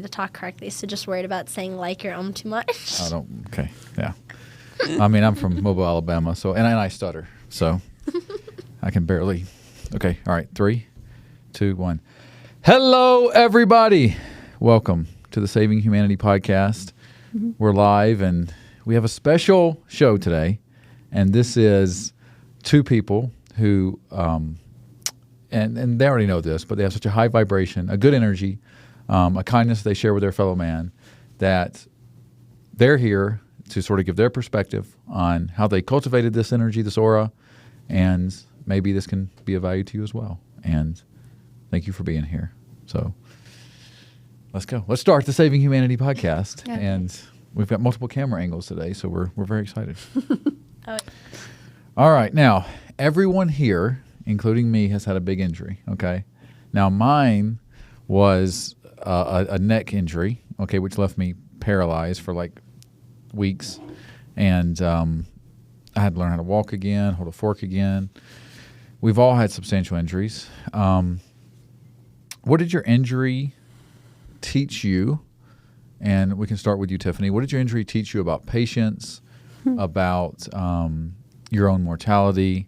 to talk correctly, so just worried about saying like or too much. Okay, yeah. I mean, I'm from Mobile, Alabama, and I stutter, so I can barely. Okay, all right, 3, 2, 1. Hello, everybody. Welcome to the Saving Humanity podcast. Mm-hmm. We're live, and we have a special show today, and this is two people who, and they already know this, but they have such a high vibration, a good energy, a kindness they share with their fellow man, that they're here to sort of give their perspective on how they cultivated this energy, this aura, and maybe this can be of value to you as well. And thank you for being here. So let's go. Let's start the Saving Humanity podcast. Okay. And we've got multiple camera angles today, so we're very excited. All right. Now, everyone here, including me, has had a big injury, okay? Now, mine was a neck injury, okay, which left me paralyzed for like weeks, and I had to learn how to walk again, hold a fork again. We've all had substantial injuries. What did your injury teach you? And we can start with you, Tiffany. What did your injury teach you about patience, about your own mortality,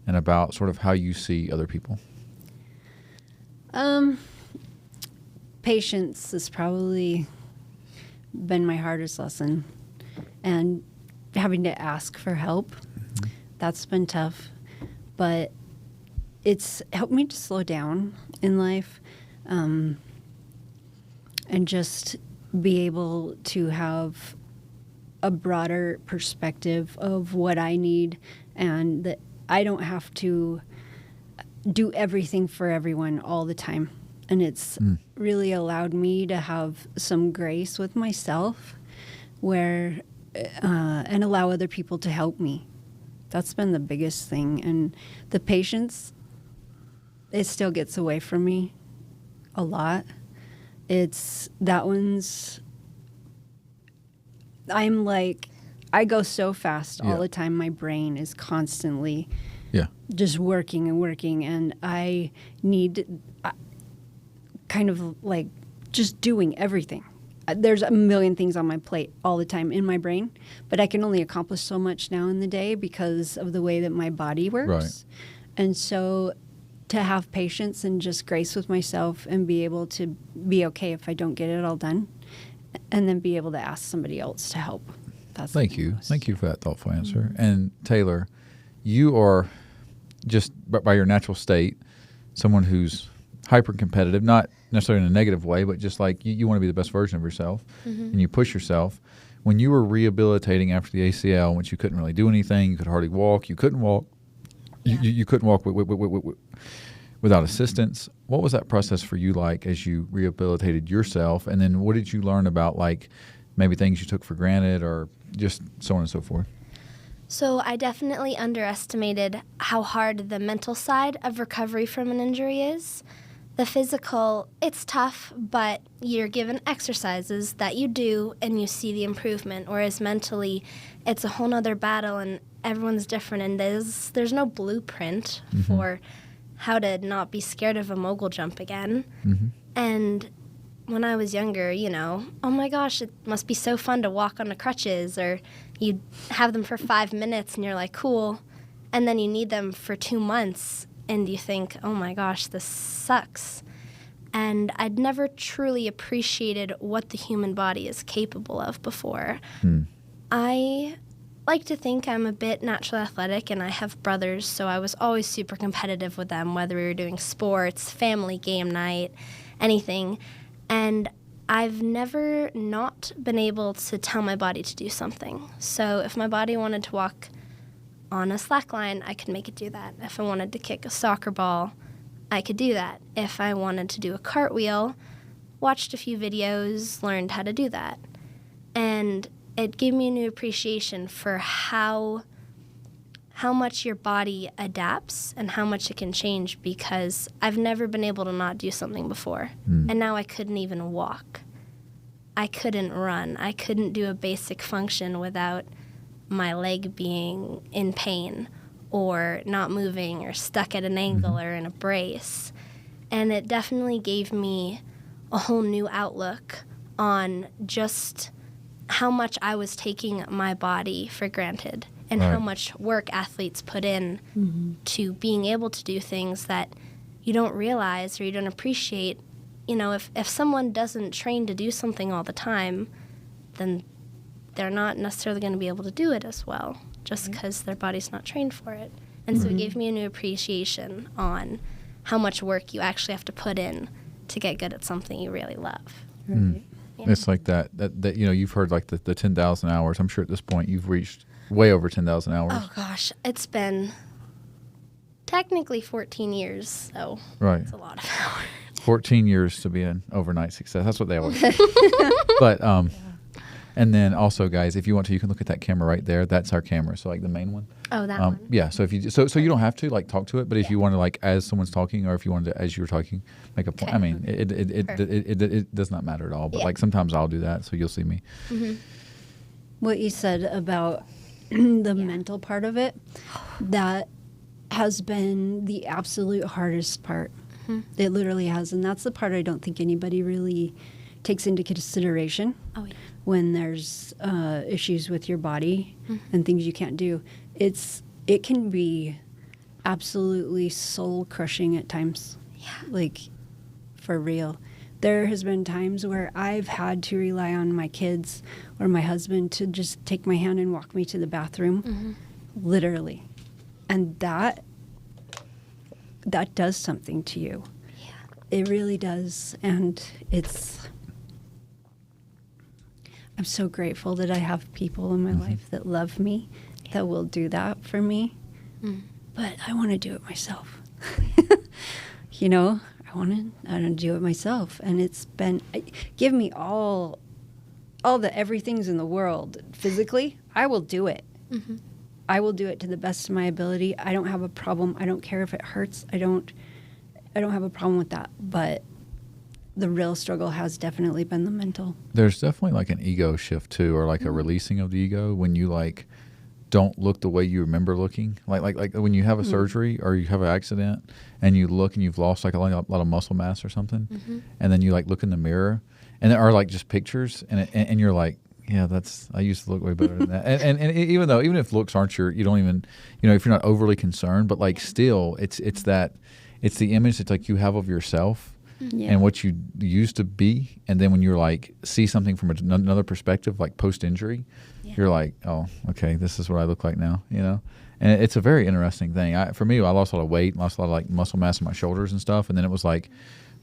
and about sort of how you see other people? Patience has probably been my hardest lesson. And having to ask for help, that's been tough. But it's helped me to slow down in life, and just be able to have a broader perspective of what I need, and that I don't have to do everything for everyone all the time. And it's really allowed me to have some grace with myself where and allow other people to help me. That's been the biggest thing. And the patience, it still gets away from me a lot. I'm like, I go so fast all the time. My brain is constantly just working and working. And I need kind of like just doing everything. There's a million things on my plate all the time in my brain, but I can only accomplish so much now in the day because of the way that my body works. Right. And so to have patience and just grace with myself and be able to be okay if I don't get it all done, and then be able to ask somebody else to help. Thank you. Thank you for that thoughtful answer. Mm-hmm. And Taylor, you are just by your natural state, someone who's hyper competitive, not necessarily in a negative way, but just like you want to be the best version of yourself, and you push yourself. When you were rehabilitating after the ACL, once you couldn't really do anything, you could hardly walk, you couldn't walk, you couldn't walk without assistance. What was that process for you like as you rehabilitated yourself? And then what did you learn about like maybe things you took for granted or just so on and so forth? So I definitely underestimated how hard the mental side of recovery from an injury is. The physical, it's tough, but you're given exercises that you do and you see the improvement, whereas mentally it's a whole nother battle and everyone's different, and there's no blueprint for how to not be scared of a mogul jump again. And when I was younger, oh my gosh, it must be so fun to walk on the crutches, or you have them for 5 minutes and you're like, cool, and then you need them for 2 months. And you think, oh my gosh, this sucks. And I'd never truly appreciated what the human body is capable of before. I like to think I'm a bit naturally athletic, and I have brothers, so I was always super competitive with them, whether we were doing sports, family game night, anything. And I've never not been able to tell my body to do something. So if my body wanted to walk on a slack line, I could make it do that. If I wanted to kick a soccer ball, I could do that. If I wanted to do a cartwheel, watched a few videos, learned how to do that. And it gave me a new appreciation for how much your body adapts and how much it can change, because I've never been able to not do something before. And now I couldn't even walk. I couldn't run. I couldn't do a basic function without my leg being in pain or not moving or stuck at an angle or in a brace. And it definitely gave me a whole new outlook on just how much I was taking my body for granted and how Right. much work athletes put in to being able to do things that you don't realize or you don't appreciate. You know, if someone doesn't train to do something all the time, then they're not necessarily going to be able to do it as well just because their body's not trained for it. And so it gave me a new appreciation on how much work you actually have to put in to get good at something you really love. Right. Yeah. It's like that you know, you've heard like the 10,000 hours. I'm sure at this point you've reached way over 10,000 hours. Oh gosh, it's been technically 14 years, so Right. it's a lot of hours. 14 years to be an overnight success. That's what they always say. But and then also, guys, if you want to, you can look at that camera right there. That's our camera. So like the main one. Oh, that one. Yeah. So if you so you don't have to like talk to it, but if you want to like as someone's talking, or if you wanted to as you were talking, make a point. Okay. I mean, it does not matter at all. But Yeah. like sometimes I'll do that, so you'll see me. What you said about the mental part of it, that has been the absolute hardest part. It literally has. And that's the part I don't think anybody really takes into consideration Oh, yeah. when there's issues with your body and things you can't do. It can be absolutely soul crushing at times. Yeah. Like, for real. There has been times where I've had to rely on my kids or my husband to just take my hand and walk me to the bathroom, literally. And that does something to you. Yeah. It really does. And I'm so grateful that I have people in my life that love me, that will do that for me. But I want to do it myself. You know, I want to do it myself. And it's been, give me all the everythings in the world physically, I will do it. I will do it to the best of my ability. I don't have a problem. I don't care if it hurts. I don't have a problem with that. But the real struggle has definitely been the mental. There's definitely like an ego shift too, or like a releasing of the ego when you like don't look the way you remember looking. Like when you have a surgery or you have an accident and you look and you've lost like a lot of muscle mass or something, and then you like look in the mirror and there are like just pictures and you're like, yeah, I used to look way better than that. And even if looks aren't you don't even, you know, if you're not overly concerned, but like still it's the image that like you have of yourself. Yeah. And what you used to be, and then when you're like see something from another perspective, like post-injury, you're like, oh, okay, this is what I look like now, you know. And it's a very interesting thing. For me, I lost a lot of weight, lost a lot of like muscle mass in my shoulders and stuff, and then it was like,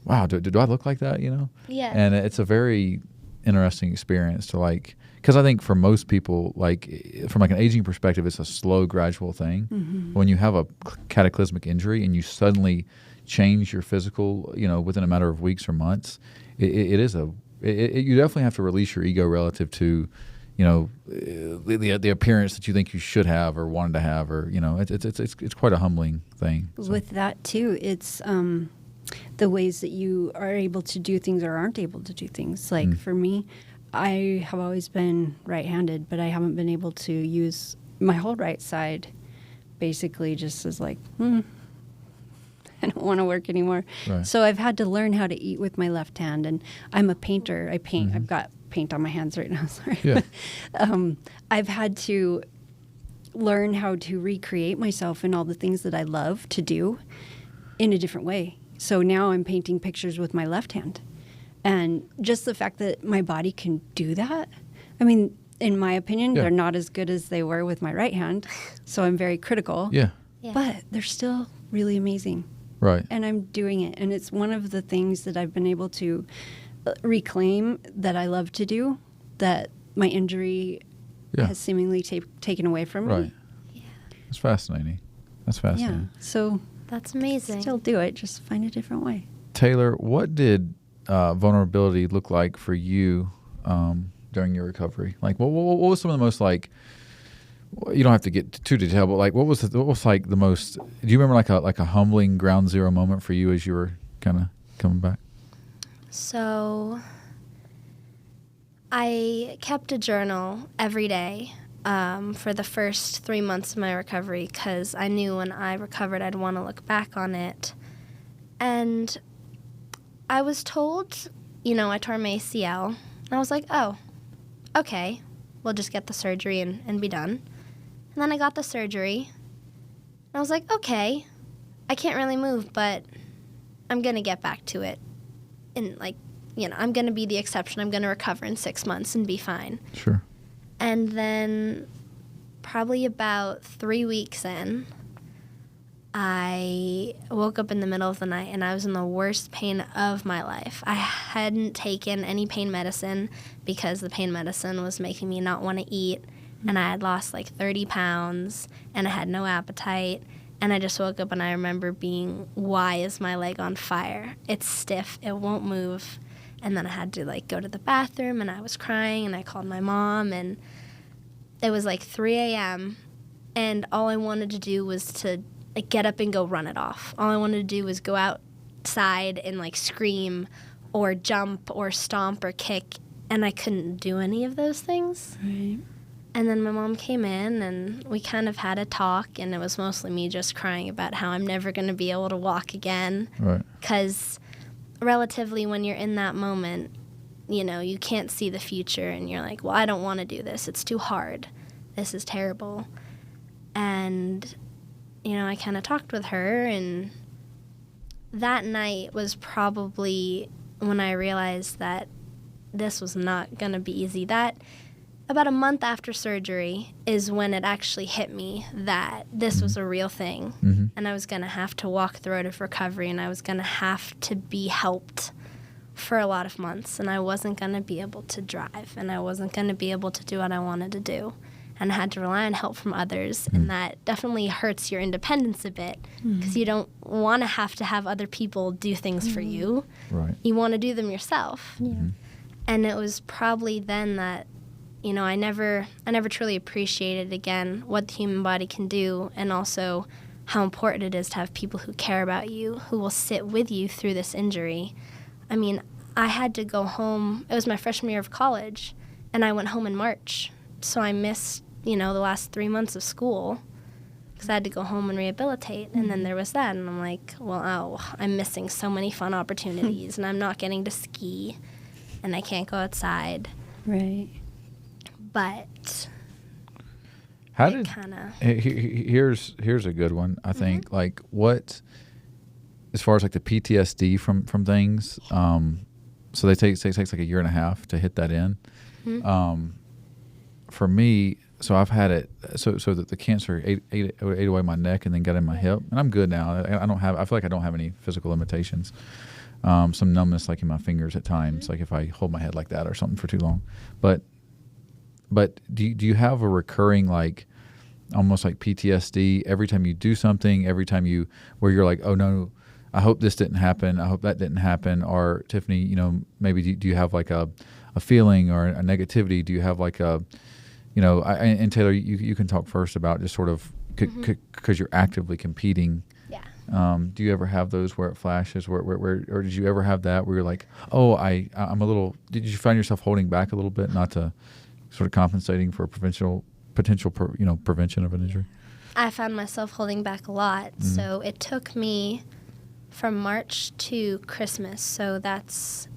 wow, do I look like that, you know? Yeah. And it's a very interesting experience to like, because I think for most people, like from like an aging perspective, it's a slow, gradual thing. When you have a cataclysmic injury and you suddenly change your physical, you know, within a matter of weeks or months, you definitely have to release your ego relative to, you know, the appearance that you think you should have or wanted to have, or you know, it's quite a humbling thing. So. With that too, it's the ways that you are able to do things or aren't able to do things. Like for me, I have always been right-handed, but I haven't been able to use my whole right side. Basically, just as like, I don't want to work anymore. Right. So I've had to learn how to eat with my left hand, and I'm a painter. I paint. I've got paint on my hands right now. Sorry. Yeah. I've had to learn how to recreate myself in all the things that I love to do in a different way. So now I'm painting pictures with my left hand. And just the fact that my body can do that, I mean, in my opinion, Yeah. they're not as good as they were with my right hand. So I'm very critical. Yeah. Yeah. But they're still really amazing. Right. And I'm doing it. And it's one of the things that I've been able to reclaim that I love to do, that my injury Yeah. has seemingly taken away from me. Right. It's fascinating. That's Yeah. fascinating. So That's amazing. still do it, just find a different way. Taylor, what did vulnerability look like for you during your recovery? Like, what was some of the most like? You don't have to get too detailed, but like, what was like the most? Do you remember like a humbling ground zero moment for you as you were kind of coming back? So I kept a journal every day for the first 3 months of my recovery because I knew when I recovered I'd want to look back on it. And I was told I tore my ACL. And I was like, oh, okay, we'll just get the surgery and be done. And then I got the surgery. And I was like, okay, I can't really move, but I'm going to get back to it. And, I'm going to be the exception. I'm going to recover in 6 months and be fine. Sure. And then probably about 3 weeks in, I woke up in the middle of the night and I was in the worst pain of my life. I hadn't taken any pain medicine because the pain medicine was making me not want to eat. And I had lost like 30 pounds and I had no appetite. And I just woke up and I remember being, why is my leg on fire? It's stiff. It won't move. And then I had to go to the bathroom and I was crying and I called my mom and it was 3 a.m. and all I wanted to do was to get up and go run it off. All I wanted to do was go outside and scream or jump or stomp or kick, and I couldn't do any of those things. Right. And then my mom came in and we kind of had a talk, and it was mostly me just crying about how I'm never going to be able to walk again. Right. Because relatively when you're in that moment, you can't see the future and you're like, well, I don't want to do this. It's too hard. This is terrible. And I kind of talked with her, and that night was probably when I realized that this was not going to be easy. That about a month after surgery is when it actually hit me that this was a real thing, and I was going to have to walk the road of recovery, and I was going to have to be helped for a lot of months, and I wasn't going to be able to drive, and I wasn't going to be able to do what I wanted to do. And I had to rely on help from others, and that definitely hurts your independence a bit because you don't want to have other people do things for you. Right. You want to do them yourself. Yeah. And it was probably then that, I never truly appreciated again what the human body can do, and also how important it is to have people who care about you, who will sit with you through this injury. I mean, I had to go home. It was my freshman year of college, and I went home in March. So I missed, the last 3 months of school because I had to go home and rehabilitate. And then there was that. And I'm like, well, I'm missing so many fun opportunities. And I'm not getting to ski. And I can't go outside. Right. But How it did kind of... Here's a good one, I think. What, as far as the PTSD from things, so it takes like a year and a half to hit that in. For me, so I've had it, so that the cancer ate away my neck and then got in my hip, and I'm good now. I feel like I don't have any physical limitations. Some numbness in my fingers at times, like if I hold my head like that or something for too long. But do you have a recurring almost like PTSD every time you do something, where you're like, oh no, I hope this didn't happen, I hope that didn't happen? Or Tiffany, maybe do you have a feeling or a negativity? Do you have and Taylor, you can talk first about just sort of because you're actively competing. Yeah. Do you ever have those where it flashes, where or did you ever have that where you're like, oh, I'm a little? Did you find yourself holding back a little bit, not to sort of compensating for potential prevention of an injury? I found myself holding back a lot. So it took me from March to Christmas. So that's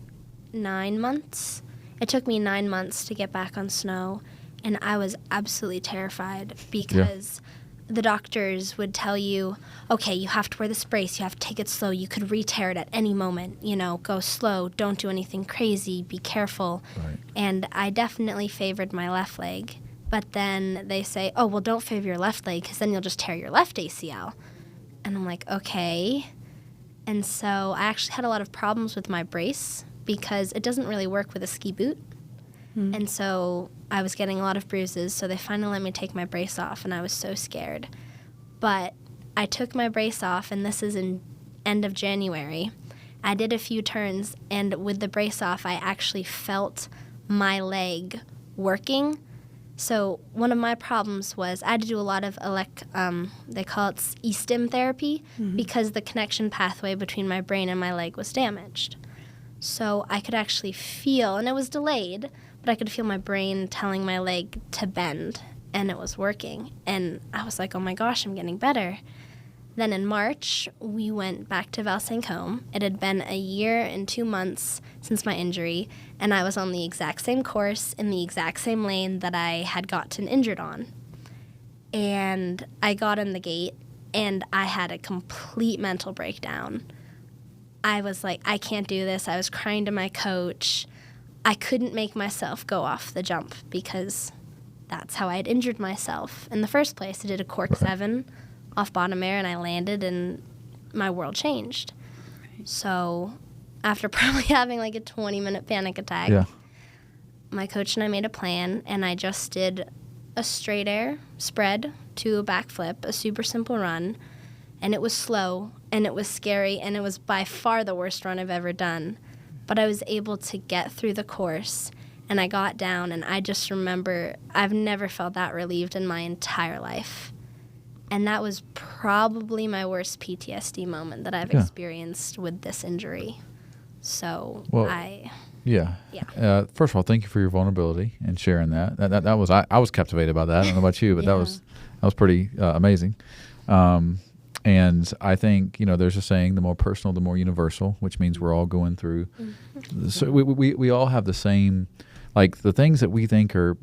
9 months. It took me 9 months to get back on snow. And I was absolutely terrified because the doctors would tell you, okay, you have to wear this brace, you have to take it slow, you could re-tear it at any moment, go slow, don't do anything crazy, be careful. Right. And I definitely favored my left leg. But then they say, oh, well, don't favor your left leg because then you'll just tear your left ACL. And I'm like, okay. And so I actually had a lot of problems with my brace because it doesn't really work with a ski boot. And so I was getting a lot of bruises, so they finally let me take my brace off, and I was so scared. But I took my brace off, and this is in end of January. I did a few turns, and with the brace off, I actually felt my leg working. So one of my problems was I had to do a lot of they call it e-stim therapy because the connection pathway between my brain and my leg was damaged. So I could actually feel, and it was delayed, but I could feel my brain telling my leg to bend, and it was working. And I was like, oh my gosh, I'm getting better. Then in March, we went back to Val-Saint-Côme. It had been a year and 2 months since my injury, and I was on the exact same course in the exact same lane that I had gotten injured on. And I got in the gate, and I had a complete mental breakdown. I was like, I can't do this. I was crying to my coach. I couldn't make myself go off the jump because that's how I had injured myself in the first place. I did a cork 7 off bottom air, and I landed, and my world changed. Right. So after probably having like a 20-minute panic attack, my coach and I made a plan, and I just did a straight air spread to a backflip, a super simple run, and it was slow, and it was scary, and it was by far the worst run I've ever done. But I was able to get through the course, and I got down, and I just remember I've never felt that relieved in my entire life. And that was probably my worst PTSD moment that I've experienced with this injury. So first of all, thank you for your vulnerability and sharing that. That was I was captivated by that. I don't know about you, but that was pretty amazing. And I think, there's a saying, the more personal, the more universal, which means we're all going through. Mm-hmm. So we all have the same. Like the things that we think are,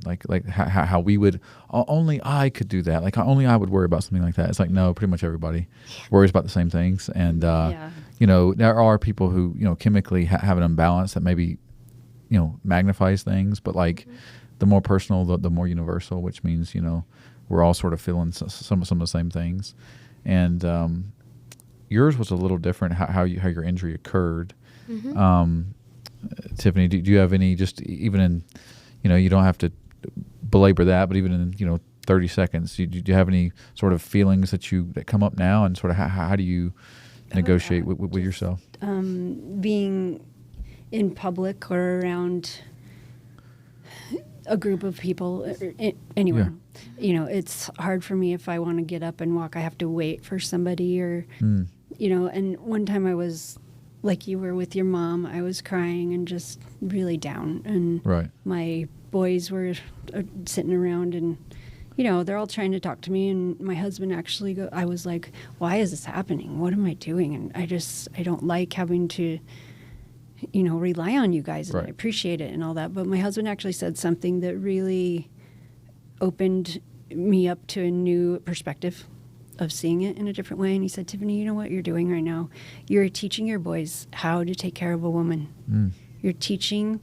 like how we would, only I could do that. Like only I would worry about something like that. It's like, no, pretty much everybody worries about the same things. And, there are people who, chemically have an imbalance that maybe, magnifies things. But like the more personal, the more universal, which means, we're all sort of feeling some of the same things. And yours was a little different, how your injury occurred. Mm-hmm. Tiffany, do you have any, just even in, you don't have to belabor that, but even in, 30 seconds, do you have any sort of feelings that come up now, and sort of how do you negotiate with yourself? Being in public or around a group of people, anywhere, it's hard for me if I want to get up and walk. I have to wait for somebody or, and one time I was like you were with your mom, I was crying and just really down. And my boys were sitting around, and, they're all trying to talk to me. And my husband actually, I was like, why is this happening? What am I doing? And I don't like having to, rely on you guys. And I appreciate it and all that. But my husband actually said something that really opened me up to a new perspective of seeing it in a different way. And he said, Tiffany, you know what you're doing right now? You're teaching your boys how to take care of a woman. You're teaching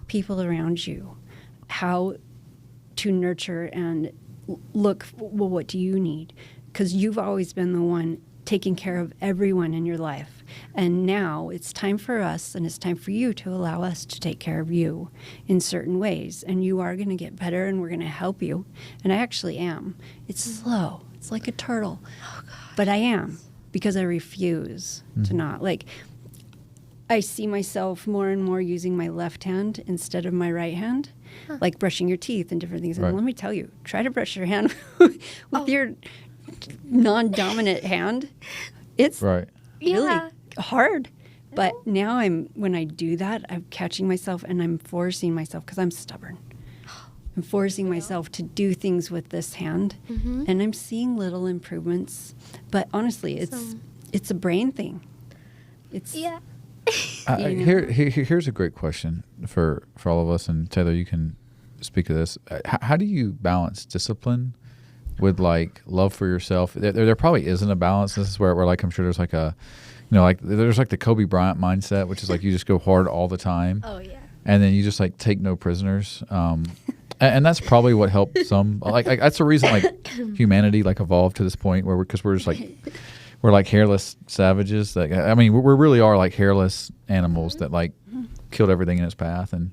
people around you how to nurture and look, well, what do you need? Because you've always been the one taking care of everyone in your life. And now it's time for us, and it's time for you to allow us to take care of you in certain ways. And you are going to get better, and we're going to help you. And I actually am. It's slow. It's like a turtle. But I am, because I refuse to not. Like, I see myself more and more using my left hand instead of my right hand, like brushing your teeth and different things. And let me tell you, try to brush your hand with your non-dominant hand. It's really hard. But now when I do that, I'm catching myself, and I'm forcing myself, because I'm stubborn. I'm forcing myself to do things with this hand, and I'm seeing little improvements. But honestly, it's a brain thing. It's Here's a great question for all of us, and Taylor, you can speak to this. How do you balance discipline with like love for yourself? There probably isn't a balance. This is where like I'm sure there's like a, like there's like the Kobe Bryant mindset, which is like you just go hard all the time. Oh yeah. And then you just like take no prisoners. And that's probably what helped some. Like that's the reason like humanity like evolved to this point where we're just like we're like hairless savages. Like I mean, we really are like hairless animals that like killed everything in its path and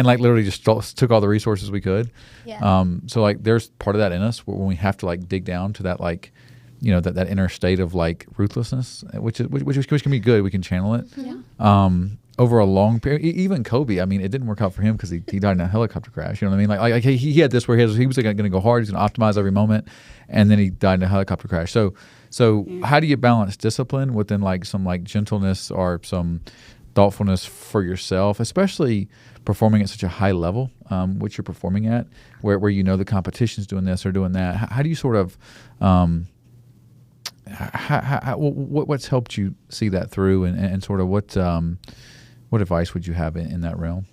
like literally just took all the resources we could. Yeah. So like there's part of that in us when we have to like dig down to that like that inner state of like ruthlessness, which can be good. We can channel it. Yeah. Over a long period, even Kobe. I mean, it didn't work out for him because he died in a helicopter crash. You know what I mean? Like he had this where he was going to go hard. He's going to optimize every moment, and then he died in a helicopter crash. So how do you balance discipline within like some like gentleness or some thoughtfulness for yourself, especially performing at such a high level, which you're performing at, where the competition's doing this or doing that? How do you sort of what's helped you see that through, and sort of what advice would you have in that realm?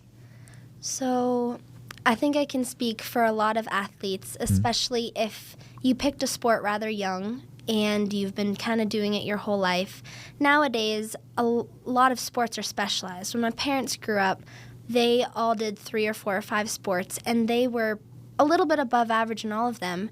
So I think I can speak for a lot of athletes, especially if you picked a sport rather young and you've been kind of doing it your whole life. Nowadays, a lot of sports are specialized. When my parents grew up, they all did 3 or 4 or 5 sports, and they were a little bit above average in all of them,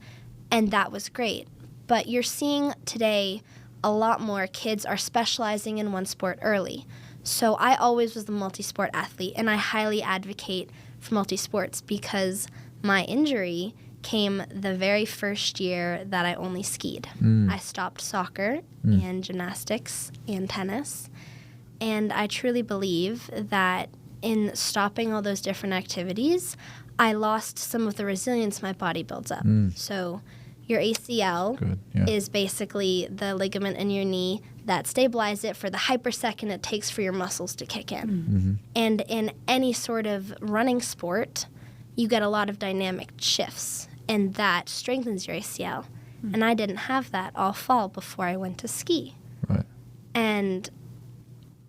and that was great. But you're seeing today a lot more kids are specializing in one sport early. So I always was the multi-sport athlete, and I highly advocate for multi-sports because my injury came the very first year that I only skied. I stopped soccer and gymnastics and tennis, and I truly believe that in stopping all those different activities, I lost some of the resilience my body builds up. So your ACL is basically the ligament in your knee that stabilizes it for the hypersecond it takes for your muscles to kick in. And in any sort of running sport, you get a lot of dynamic shifts, and that strengthens your ACL. And I didn't have that all fall before I went to ski. Right. And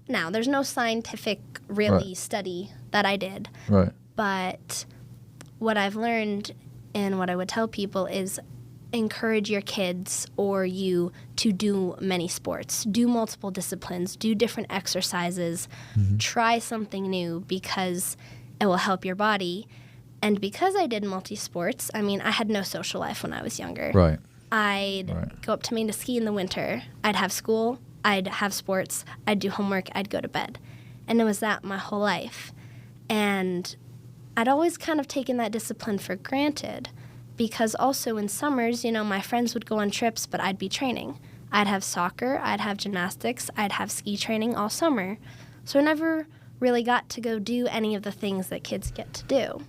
now there's no scientific study that I did. Right. But what I've learned and what I would tell people is encourage your kids or you to do many sports, do multiple disciplines, do different exercises, try something new because it will help your body. And because I did multi-sports, I mean, I had no social life when I was younger. Right. I'd go up to Maine to ski in the winter. I'd have school, I'd have sports, I'd do homework, I'd go to bed. And it was that my whole life. And I'd always kind of taken that discipline for granted because also in summers, you know, my friends would go on trips, but I'd be training. I'd have soccer, I'd have gymnastics, I'd have ski training all summer. So I never really got to go do any of the things that kids get to do.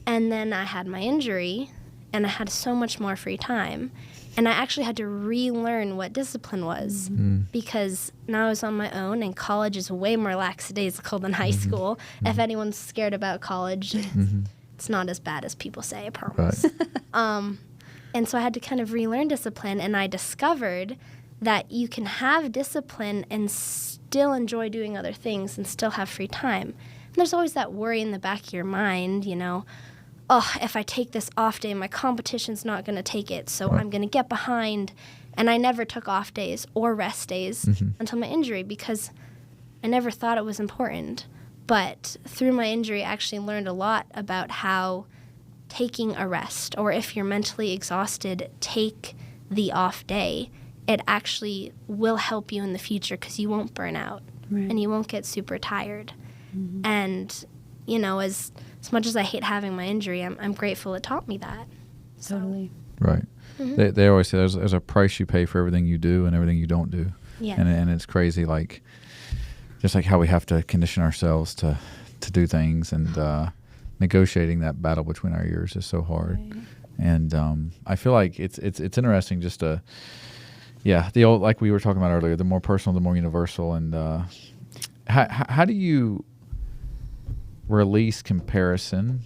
And then I had my injury, and I had so much more free time. And I actually had to relearn what discipline was because now I was on my own, and college is way more lackadaisical than high school. If anyone's scared about college, it's not as bad as people say, I promise. Right. And so I had to kind of relearn discipline, and I discovered that you can have discipline and still enjoy doing other things and still have free time. And there's always that worry in the back of your mind, you know, oh, if I take this off day, my competition's not going to take it, so I'm going to get behind. And I never took off days or rest days until my injury because I never thought it was important. But through my injury, I actually learned a lot about how taking a rest, or if you're mentally exhausted, take the off day. It actually will help you in the future because you won't burn out and you won't get super tired. And, you know, as much as I hate having my injury, I'm grateful it taught me that. Totally. Right. They always say there's a price you pay for everything you do and everything you don't do. Yeah. And it's crazy, like, just like how we have to condition ourselves to do things, and negotiating that battle between our ears is so hard. Right. And I feel like it's interesting just to, the old, like we were talking about earlier, the more personal, the more universal. And how do you release comparison,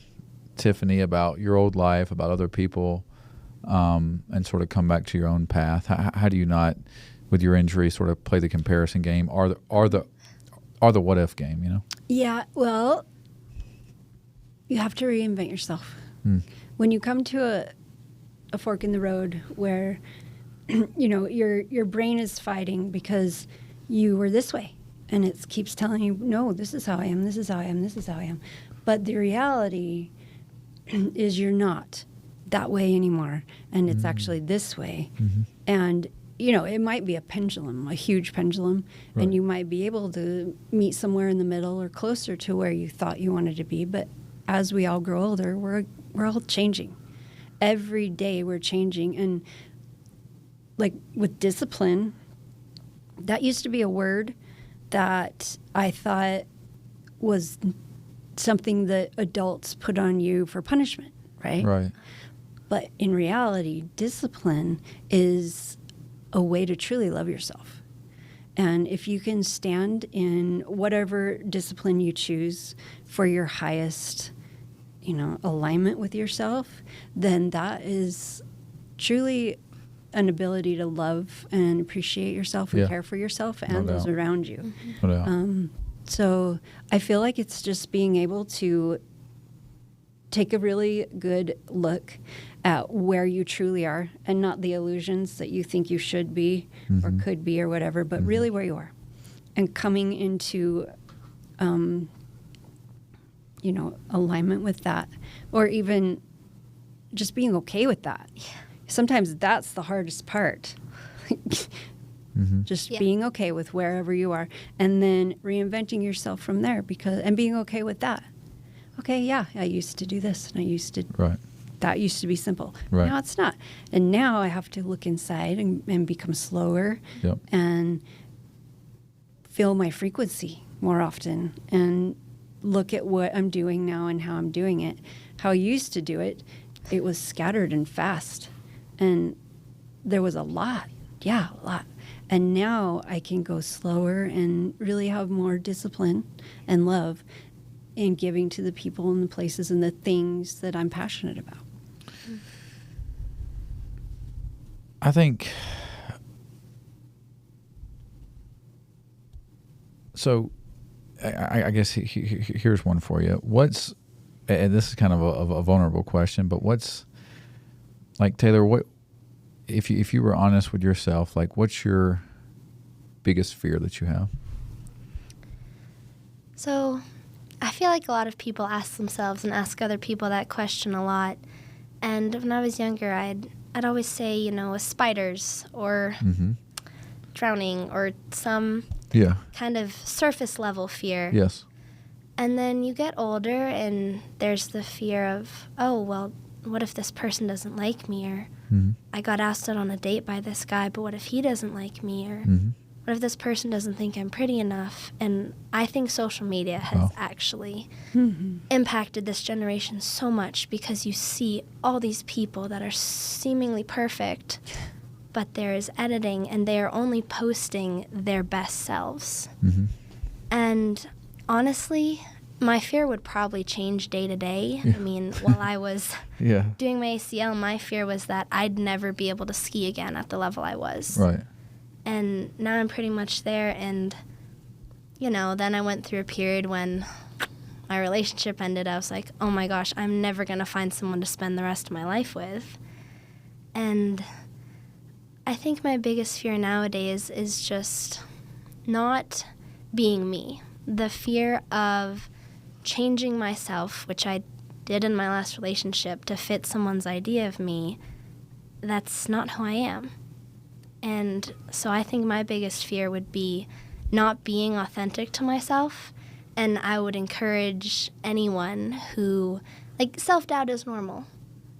Tiffany, about your old life, about other people, and sort of come back to your own path? How do you not, with your injury, sort of play the comparison game or the what if game, you know? Yeah, well, you have to reinvent yourself. When you come to a fork in the road where, you know, your brain is fighting because you were this way, and it keeps telling you, no, this is how I am, this is how I am, this is how I am. But the reality is you're not that way anymore, and it's actually this way. And you know, it might be a pendulum, a huge pendulum, and you might be able to meet somewhere in the middle or closer to where you thought you wanted to be. But as we all grow older, we're all changing. Every day we're changing. And like with discipline, that used to be a word that I thought was something that adults put on you for punishment, right? Right. But in reality, discipline is a way to truly love yourself. And if you can stand in whatever discipline you choose for your highest, you know, alignment with yourself, then that is truly an ability to love and appreciate yourself and Yeah. care for yourself No and those doubt. around you. No doubt. So I feel like it's just being able to take a really good look at where you truly are and not the illusions that you think you should be or could be or whatever, but really where you are. And coming into, alignment with that, or even just being okay with that. Sometimes that's the hardest part. Just Yeah. being okay with wherever you are, and then reinventing yourself from there, and being okay with that. Okay, yeah, I used to do this, and Right. that used to be simple. Right. Now it's not. And now I have to look inside and become slower Yep. and feel my frequency more often and look at what I'm doing now and how I'm doing it. How I used to do it, it was scattered and fast. And there was a lot. Yeah, a lot. And now I can go slower and really have more discipline and love in giving to the people and the places and the things that I'm passionate about. I think so. I guess here's one for you. What's, and this is kind of a vulnerable question, but what's, like, Taylor, what if you were honest with yourself, like, what's your biggest fear that you have? So I feel like a lot of people ask themselves and ask other people that question a lot. And when I was younger, I'd always say, spiders or drowning or some Yeah. kind of surface level fear. Yes. And then you get older and there's the fear of, oh, well, what if this person doesn't like me? Or I got asked out on a date by this guy, but what if he doesn't like me? Or what if this person doesn't think I'm pretty enough? And I think social media has actually impacted this generation so much because you see all these people that are seemingly perfect, but there is editing and they are only posting their best selves. And honestly, my fear would probably change day to day. I mean, while I was Yeah. doing my ACL, my fear was that I'd never be able to ski again at the level I was. Right. And now I'm pretty much there. And, then I went through a period when my relationship ended. I was like, oh my gosh, I'm never going to find someone to spend the rest of my life with. And I think my biggest fear nowadays is just not being me. The fear of changing myself, which I did in my last relationship, to fit someone's idea of me, that's not who I am. And so I think my biggest fear would be not being authentic to myself. And I would encourage anyone who, self-doubt is normal.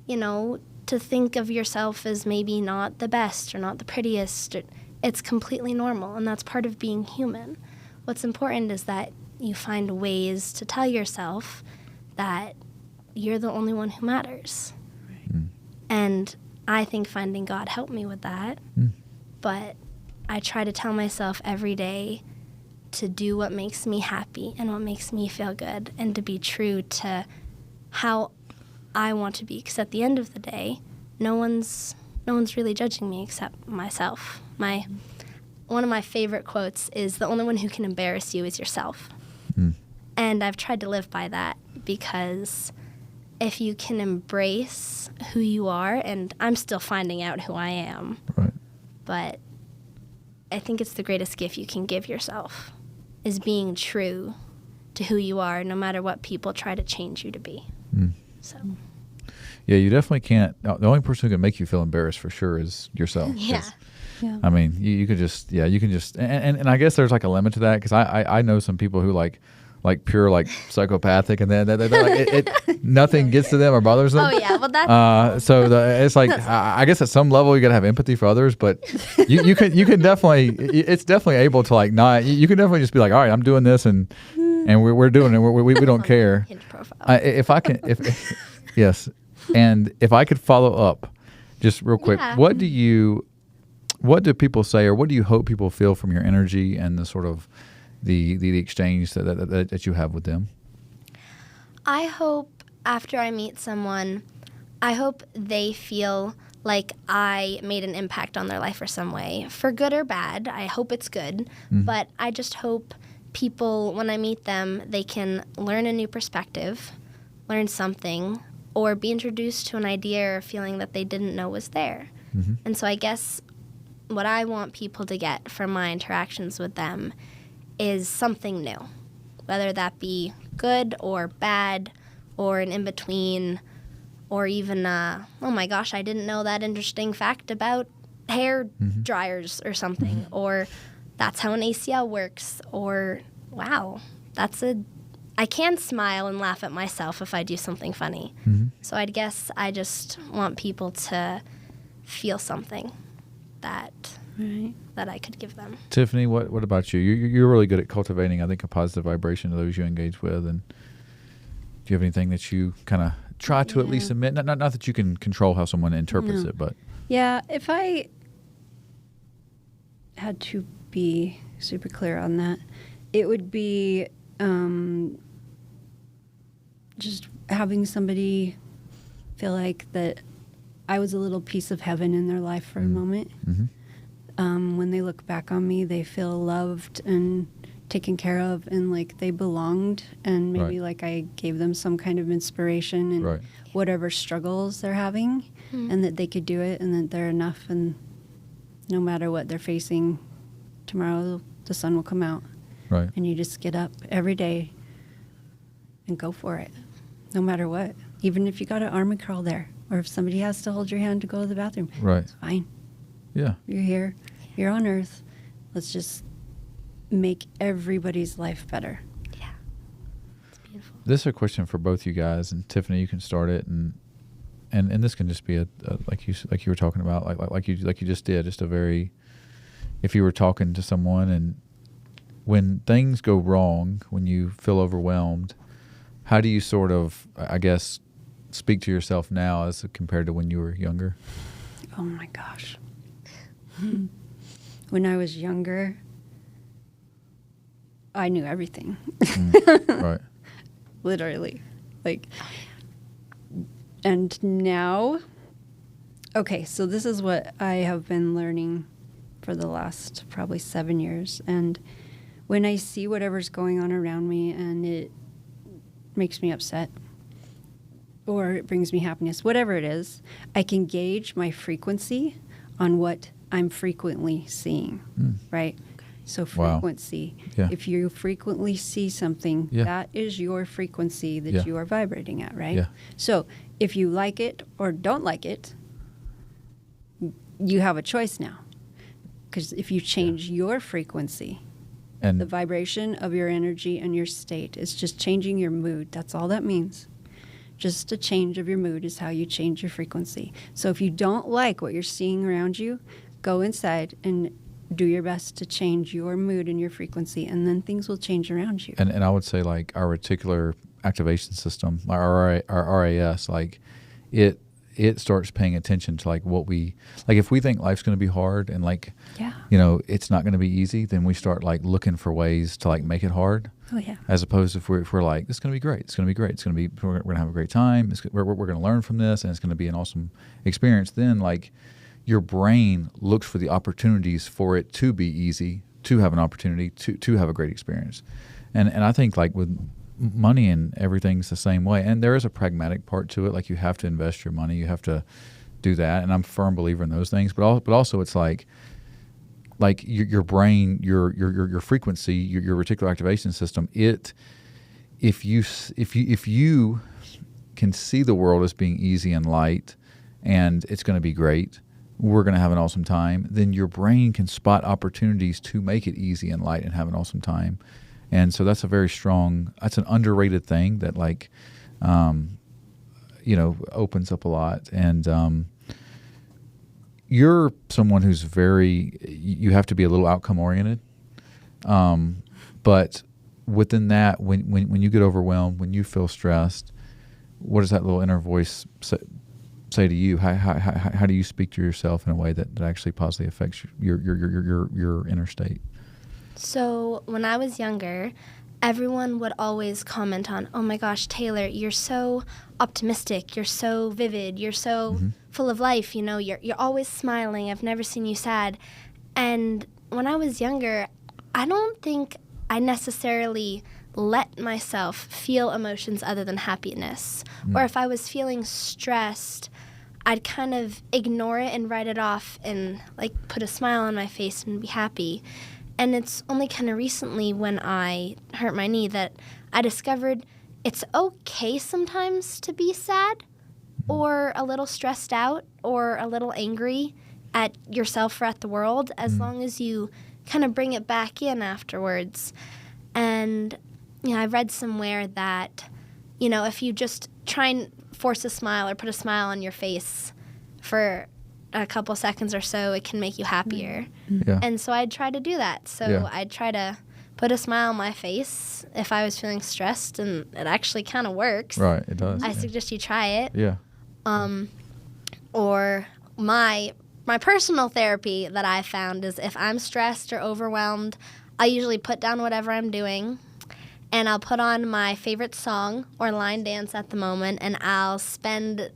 To think of yourself as maybe not the best or not the prettiest, it's completely normal, and that's part of being human. What's important is that you find ways to tell yourself that you're the only one who matters. And I think finding God helped me with that. But I try to tell myself every day to do what makes me happy and what makes me feel good, and to be true to how I want to be. Because at the end of the day, no one's really judging me except myself. One of my favorite quotes is, the only one who can embarrass you is yourself. And I've tried to live by that, because if you can embrace who you are, and I'm still finding out who I am, Right. but I think it's the greatest gift you can give yourself, is being true to who you are, no matter what people try to change you to be. So. Yeah, you definitely can't. The only person who can make you feel embarrassed for sure is yourself. Yeah. 'Cause, Yeah. I mean, you could just, you can just, and I guess there's like a limit to that, because I know some people who like pure psychopathic, and then they're like, nothing gets to them or bothers them. Oh yeah, well that's So it's like, I guess at some level you gotta have empathy for others, but you can definitely, it's definitely able to not. You can definitely just be like, all right, I'm doing this, and we're doing it. We don't care. Hinge profile. If I can, yes, and if I could follow up, just real quick, Yeah. what do people say, or what do you hope people feel from your energy and the sort of the exchange that you have with them? I hope after I meet someone, I hope they feel like I made an impact on their life or some way, for good or bad. I hope it's good, but I just hope people, when I meet them, they can learn a new perspective, learn something, or be introduced to an idea or feeling that they didn't know was there. And so I guess what I want people to get from my interactions with them is something new, whether that be good or bad or an in-between, or even, oh my gosh, I didn't know that interesting fact about hair dryers or something, or that's how an ACL works, or wow, I can smile and laugh at myself if I do something funny. So I guess I just want people to feel something that I could give them. Tiffany, what about you? You're really good at cultivating, I think, a positive vibration to those you engage with. And do you have anything that you kind of try to at least admit? Not that you can control how someone interprets it, but yeah, if I had to be super clear on that, it would be just having somebody feel like that I was a little piece of heaven in their life for a moment. When they look back on me, they feel loved and taken care of, and like they belonged, and maybe like I gave them some kind of inspiration in whatever struggles they're having, and that they could do it, and that they're enough, and no matter what they're facing, tomorrow the sun will come out. And you just get up every day and go for it, no matter what. Even if you got an army crawl there, or if somebody has to hold your hand to go to the bathroom, it's fine. Yeah. You're here. You're on Earth. Let's just make everybody's life better. Yeah. It's beautiful. This is a question for both you guys, and Tiffany, you can start it, and this can just be a like you were talking about, like you just did, just a very, if you were talking to someone and when things go wrong, when you feel overwhelmed, how do you sort of, I guess, speak to yourself now as compared to when you were younger? Oh my gosh. When I was younger, I knew everything. Right. Literally. Like, and now, okay, so this is what I have been learning for the last probably 7 years. And when I see whatever's going on around me and it makes me upset or it brings me happiness, whatever it is, I can gauge my frequency on what I'm frequently seeing, right? So frequency. Yeah. If you frequently see something, that is your frequency that you are vibrating at, right? Yeah. So if you like it or don't like it, you have a choice now. Because if you change your frequency, and the vibration of your energy and your state is just changing your mood. That's all that means. Just a change of your mood is how you change your frequency. So if you don't like what you're seeing around you, go inside and do your best to change your mood and your frequency, and then things will change around you. And I would say, like, our reticular activation system, our RAS, like it starts paying attention to like what we, like if we think life's going to be hard and like, you know, it's not going to be easy, then we start like looking for ways to like make it hard. Oh yeah. As opposed to if we're like, it's going to be great. It's going to be great. It's going to be, we're going to have a great time. We're going to learn from this, and it's going to be an awesome experience. Then like your brain looks for the opportunities for it to be easy, to have an opportunity, to have a great experience. And I think like with money and everything's the same way. And there is a pragmatic part to it. Like you have to invest your money. You have to do that. And I'm a firm believer in those things. But also it's like your brain, your frequency, your reticular activation system. If you can see the world as being easy and light, and it's going to be great, we're going to have an awesome time, then your brain can spot opportunities to make it easy and light and have an awesome time. And so that's that's an underrated thing that like, opens up a lot. And you're someone who's you have to be a little outcome oriented. But within that, when you get overwhelmed, when you feel stressed, what does that little inner voice say to you? How do you speak to yourself in a way that actually positively affects your inner state? So when I was younger everyone would always comment on, oh my gosh, Taylor, you're so optimistic, you're so vivid, you're so full of life, you're always smiling, I've never seen you sad. And when I was younger, I don't think I necessarily let myself feel emotions other than happiness. Or if I was feeling stressed, I'd kind of ignore it and write it off and like put a smile on my face and be happy. And it's only kind of recently when I hurt my knee that I discovered it's okay sometimes to be sad or a little stressed out or a little angry at yourself or at the world, as long as you kind of bring it back in afterwards. And I read somewhere that, if you just try and force a smile or put a smile on your face for a couple seconds or so, it can make you happier. Yeah. And so I'd try to do that. So I'd try to put a smile on my face if I was feeling stressed, and it actually kind of works. Right, it does. I suggest you try it. Yeah. Or my personal therapy that I found is if I'm stressed or overwhelmed, I usually put down whatever I'm doing, and I'll put on my favorite song or line dance at the moment, and I'll spend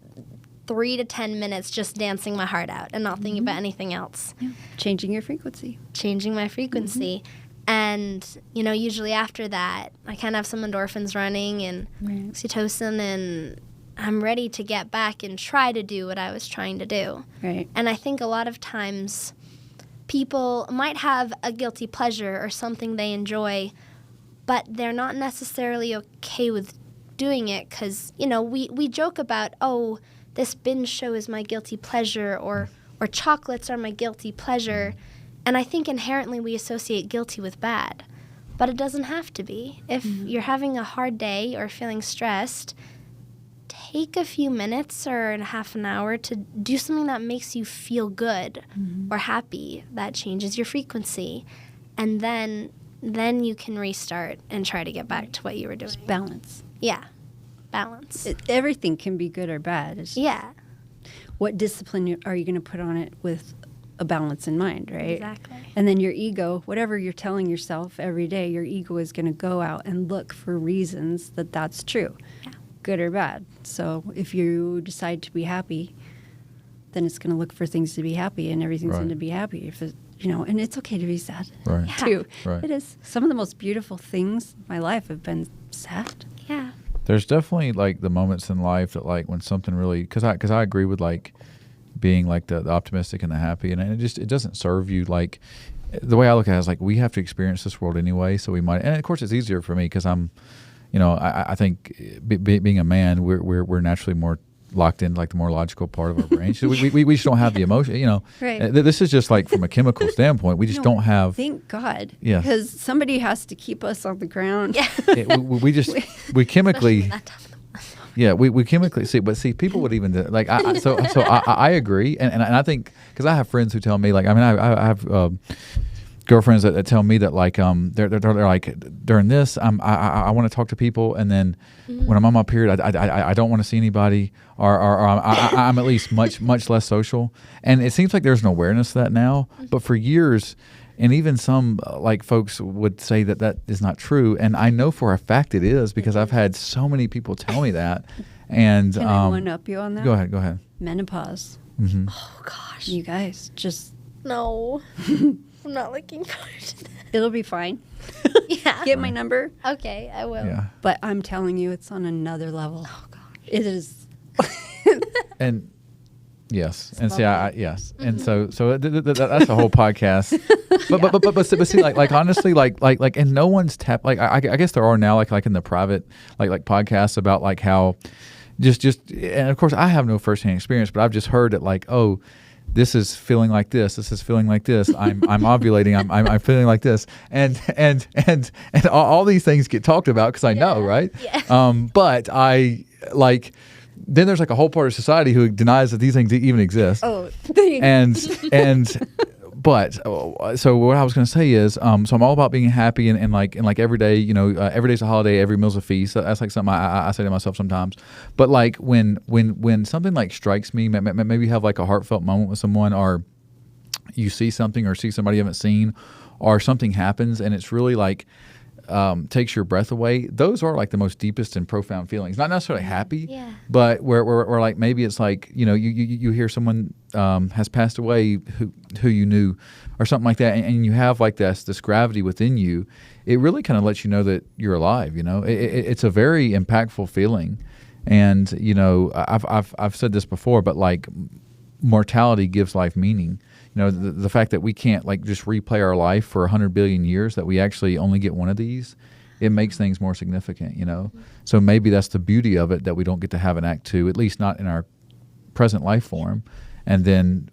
3 to 10 minutes just dancing my heart out and not thinking about anything else. Yeah. Changing your frequency. Changing my frequency. And, usually after that, I kind of have some endorphins running and oxytocin, and I'm ready to get back and try to do what I was trying to do. Right. And I think a lot of times people might have a guilty pleasure or something they enjoy, but they're not necessarily okay with doing it because, we joke about, oh, this binge show is my guilty pleasure, or chocolates are my guilty pleasure. And I think inherently we associate guilty with bad, but it doesn't have to be. If you're having a hard day or feeling stressed, take a few minutes or a half an hour to do something that makes you feel good or happy, that changes your frequency. And then you can restart and try to get back to what you were doing. Just balance. Yeah. Balance. Everything can be good or bad. It's Yeah. what discipline are you going to put on it with a balance in mind, right? Exactly. And then your ego, whatever you're telling yourself every day, your ego is going to go out and look for reasons that that's true, good or bad. So if you decide to be happy, then it's going to look for things to be happy, and everything's going to be happy. If it, and it's okay to be sad too. Right. It is. Some of the most beautiful things in my life have been sad. Yeah. There's definitely like the moments in life that like when something really, because I agree with like being like the optimistic and the happy, and it doesn't serve you. Like the way I look at it is like we have to experience this world anyway, so we might, and of course it's easier for me because I'm, I think being a man, we're naturally more locked in like the more logical part of our brain. So we just don't have the emotion, Right. This is just like from a chemical standpoint, we just don't have. Thank God. Yeah. Because somebody has to keep us on the ground. Yeah. we chemically. That time of the month. Yeah, we chemically see people would even do, like I agree, and I think because I have friends who tell me like I have girlfriends that tell me that like they're like during this I want to talk to people, and then when I'm on my period I don't want to see anybody, or I'm at least much less social, and it seems like there's an awareness of that now, but for years. And even some like folks would say that is not true, and I know for a fact it is because I've had so many people tell me that. And Can I one up you on that? Go ahead. Menopause. Oh, gosh. You guys, just No. I'm not looking forward to that. it'll be fine. Yeah. Get my number. Okay, I will. Yeah, But I'm telling you, it's on another level. Oh, gosh. It is. and yes, and lovely. see, yes, and so that's a whole podcast. But see, like honestly, like, and no one's like I guess there are now like in the private like podcasts about like how just and of course I have no firsthand experience, but I've just heard it like, oh, this is feeling like this is feeling like this, I'm ovulating, I'm feeling like this, and all these things get talked about because I know, right? Yeah. But I like. Then there's like a whole part of society who denies that these things even exist. Oh, But so what I was going to say is, so I'm all about being happy and like every day, every day's a holiday, every meal's a feast. That's like something I say to myself sometimes. But like when something like strikes me, maybe you have like a heartfelt moment with someone, or you see something or see somebody you haven't seen, or something happens and it's really like takes your breath away, those are like the most deepest and profound feelings. Not necessarily happy, Yeah. but where like maybe it's like, you hear someone has passed away who you knew or something like that, and you have like this gravity within you. It really kind of lets you know that you're alive. It's a very impactful feeling. And I've said this before, but like mortality gives life meaning. The fact that we can't like just replay our life for 100 billion years, that we actually only get one of these, it makes things more significant. So maybe that's the beauty of it, that we don't get to have an act two, at least not in our present life form. And then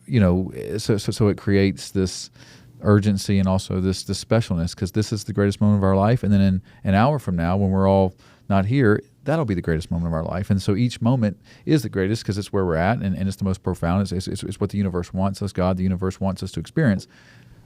so it creates this urgency and also this specialness, because this is the greatest moment of our life. And then in an hour from now, when we're all not here, that'll be the greatest moment of our life. And so each moment is the greatest because it's where we're at, and it's the most profound. It's what the universe wants us, God, the universe wants us to experience.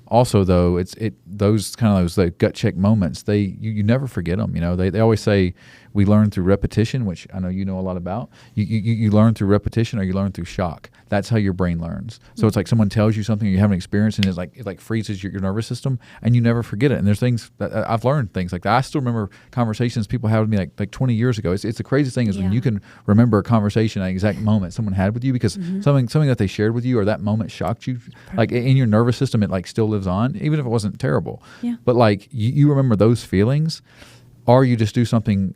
Also, though, those gut check moments, you never forget them. They always say we learn through repetition, which I know you know a lot about. You learn through repetition, or you learn through shock. That's how your brain learns. So it's like someone tells you something, or you have an experience, and it like freezes your nervous system, and you never forget it. And there's things that I've learned things like that. I still remember conversations people had with me like 20 years ago. It's the craziest thing is when you can remember a conversation at an exact moment someone had with you, because something that they shared with you or that moment shocked you. Like in your nervous system, it like still lives on, even if it wasn't terrible. Yeah. But like you remember those feelings, or you just do something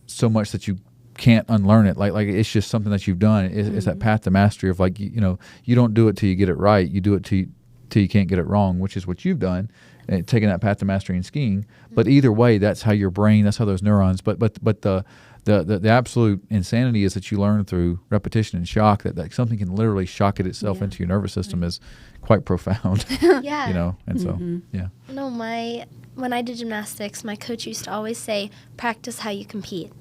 so much that you can't unlearn it. Like it's just something that you've done. It's that path to mastery of like, you don't do it till you get it right. You do it till you can't get it wrong, which is what you've done, and taking that path to mastery in skiing. But either way, that's how your brain, that's how those neurons, but the absolute insanity is that you learn through repetition and shock that something can literally shock it itself into your nervous system is quite profound. Yeah. And so, yeah. No, when I did gymnastics, my coach used to always say, practice how you compete.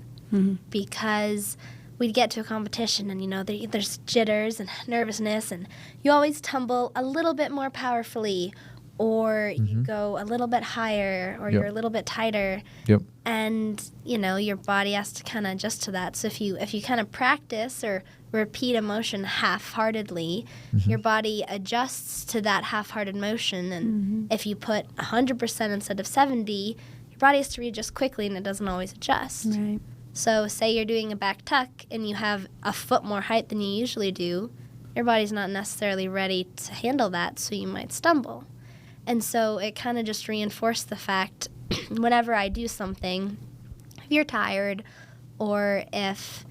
Because we'd get to a competition and, there's jitters and nervousness, and you always tumble a little bit more powerfully, or you go a little bit higher, or you're a little bit tighter. Yep. And, your body has to kind of adjust to that. So if you kind of practice or repeat a motion half-heartedly, your body adjusts to that half-hearted motion. And if you put 100% instead of 70, your body has to readjust quickly, and it doesn't always adjust. Right. So say you're doing a back tuck and you have a foot more height than you usually do, your body's not necessarily ready to handle that, so you might stumble. And so it kind of just reinforced the fact, whenever I do something, if you're tired or if,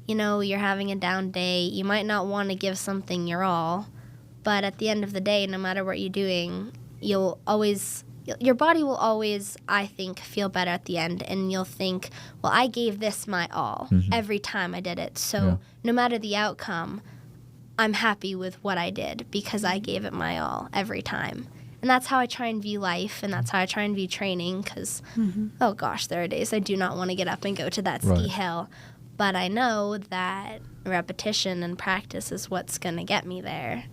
you're having a down day, you might not want to give something your all, but at the end of the day, no matter what you're doing, your body will always, I think, feel better at the end, and you'll think, well, I gave this my all every time I did it. So no matter the outcome, I'm happy with what I did because I gave it my all every time. And that's how I try and view life, and that's how I try and view training, because, oh gosh, there are days I do not want to get up and go to that ski hill. But I know that repetition and practice is what's going to get me there.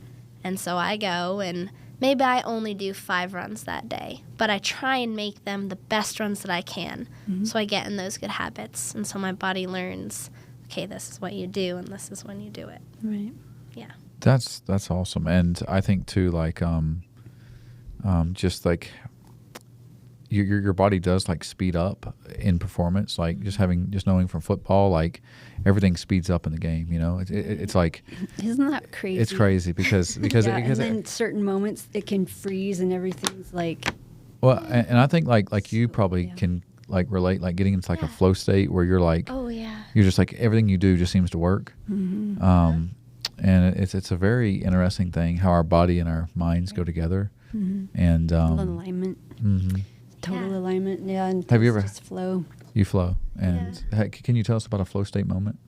And so I go, and maybe I only do 5 runs that day, but I try and make them the best runs that I can, so I get in those good habits. And so my body learns, okay, this is what you do, and this is when you do it. Right. Yeah. That's awesome. And I think too, like, just like your body does like speed up in performance, like just knowing from football, like everything speeds up in the game. It's like, isn't that crazy? It's crazy because and then certain moments it can freeze and everything's like. Well, and I think like you probably can like relate, like getting into like a flow state where you're like, oh yeah, you're just like everything you do just seems to work. And it's a very interesting thing how our body and our minds go together. And alignment. Total alignment, and have you ever just flow? You flow, and can you tell us about a flow state moment?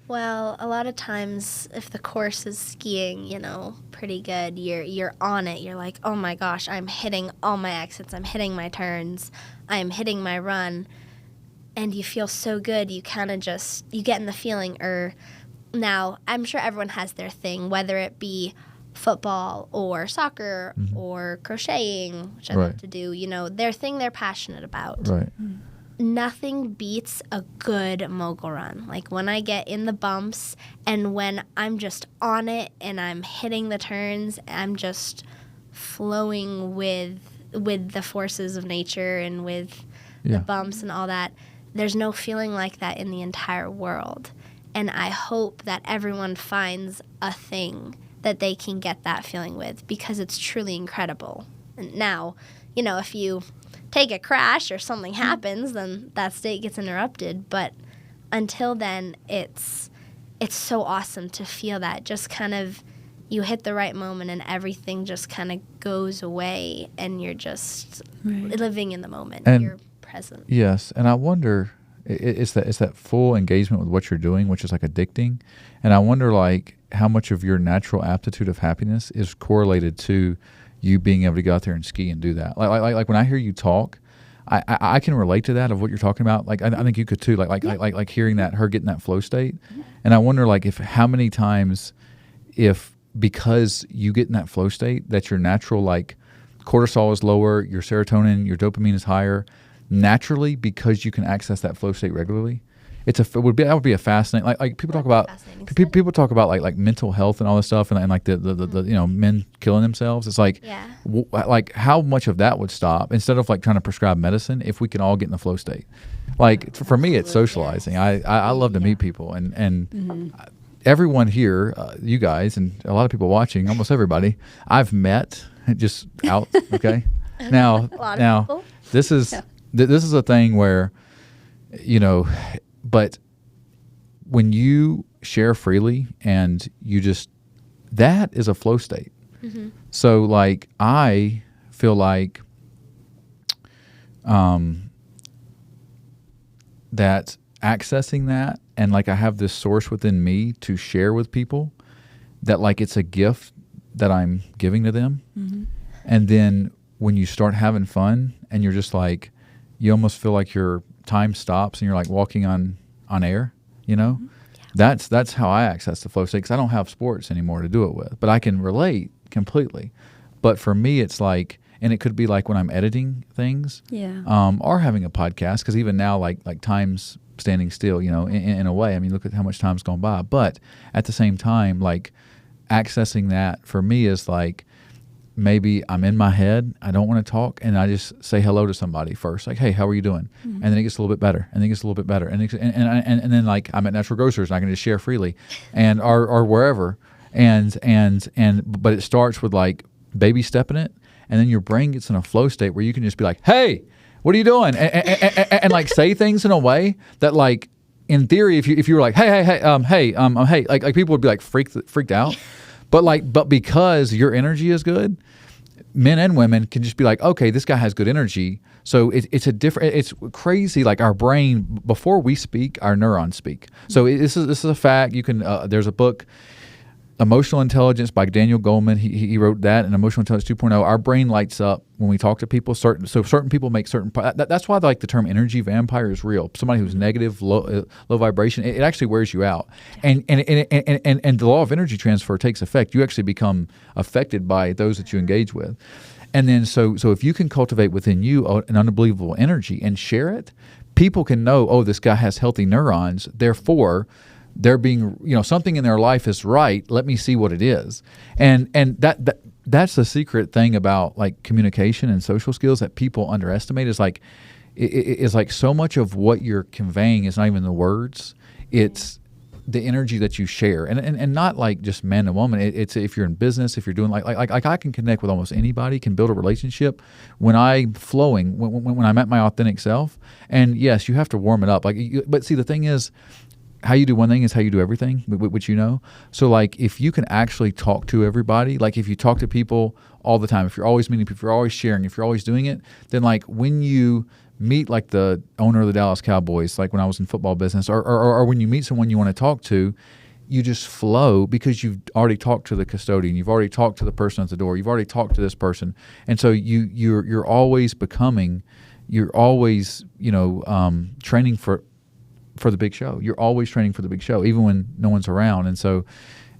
Well, a lot of times, if the course is skiing, pretty good, you're on it. You're like, oh my gosh, I'm hitting all my exits, I'm hitting my turns, I'm hitting my run, and you feel so good. You kind of you get in the feeling. Now, I'm sure everyone has their thing, whether it be football or soccer or crocheting, which I love to do, their thing they're passionate about. Right. Nothing beats a good mogul run. Like when I get in the bumps and when I'm just on it and I'm hitting the turns, I'm just flowing with the forces of nature and with Yeah. the bumps and all that. There's no feeling like that in the entire world. And I hope that everyone finds a thing that they can get that feeling with, because it's truly incredible. And now, if you take a crash or something happens, then that state gets interrupted. But until then, it's so awesome to feel that. Just kind of, you hit the right moment and everything just kind of goes away, and you're just living in the moment. And you're present. Yes, and I wonder, it's that full engagement with what you're doing, which is like addicting. And I wonder, like, how much of your natural aptitude of happiness is correlated to you being able to go out there and ski and do that. Like when I hear you talk, I can relate to that, of what you're talking about. Like I think you could too. Like hearing that, her getting that flow state, and I wonder, like, if how many times, if because you get in that flow state, that your natural, like, cortisol is lower, your serotonin, your dopamine is higher, naturally, because you can access that flow state regularly. That would be a fascinating, like people talk about people talk about like mental health and all this stuff, and like the men killing themselves. It's like, like how much of that would stop, instead of like trying to prescribe medicine, if we can all get in the flow state. Like for me, it's socializing. Yes. I love to meet people, and everyone here, you guys, and a lot of people watching, almost everybody I've met just out. Okay, now this is a thing where, but when you share freely and you just, that is a flow state. Mm-hmm. So like, I feel like that accessing that, and like I have this source within me to share with people, that like it's a gift that I'm giving to them. Mm-hmm. And then when you start having fun, and you're just like, you almost feel like your time stops and you're like walking on air, Mm-hmm. Yeah. That's how I access the flow state, because I don't have sports anymore to do it with, but I can relate completely. But for me, it's like, and it could be like when I'm editing things, or having a podcast, because even now, like time's standing still, in a way. I mean, look at how much time's gone by. But at the same time, like, accessing that for me is like, maybe I'm in my head, I don't want to talk, and I just say hello to somebody first, like, hey, how are you doing? Mm-hmm. And then it gets a little bit better, and then it gets a little bit better, and then like I'm at Natural Grocers, and I can just share freely, and or wherever, and but it starts with like baby stepping it, and then your brain gets in a flow state where you can just be like, hey, what are you doing? And like say things in a way that, like, in theory, if you were like, hey, like people would be like freaked out. But because your energy is good, men and women can just be like, okay, this guy has good energy. So it's crazy. Like our brain, before we speak, our neurons speak. So this is a fact. You can, there's a book, Emotional Intelligence by Daniel Goleman. He wrote that, and Emotional Intelligence 2.0. Our brain lights up when we talk to people. Certain people make certain. That's why like the term energy vampire is real. Somebody who's negative, low vibration, it actually wears you out. And the law of energy transfer takes effect. You actually become affected by those that you engage with. And then so if you can cultivate within you an unbelievable energy and share it, people can know, oh, this guy has healthy neurons. Therefore, they're being, something in their life is right. Let me see what it is. And that's the secret thing about like communication and social skills that people underestimate, is like, it's like so much of what you're conveying is not even the words. It's the energy that you share, and not like just man to woman. It's if you're in business, if you're doing like I can connect with almost anybody, can build a relationship when I'm flowing, when I'm at my authentic self. And yes, you have to warm it up. But see, the thing is, how you do one thing is how you do everything, which So like if you can actually talk to everybody, like if you talk to people all the time, if you're always meeting people, if you're always sharing, if you're always doing it, then like when you meet like the owner of the Dallas Cowboys, like when I was in football business, or when you meet someone you want to talk to, you just flow because you've already talked to the custodian, you've already talked to the person at the door, you've already talked to this person. And so you're always becoming, you're always, training for the big show. You're always training for the big show, even when no one's around. And so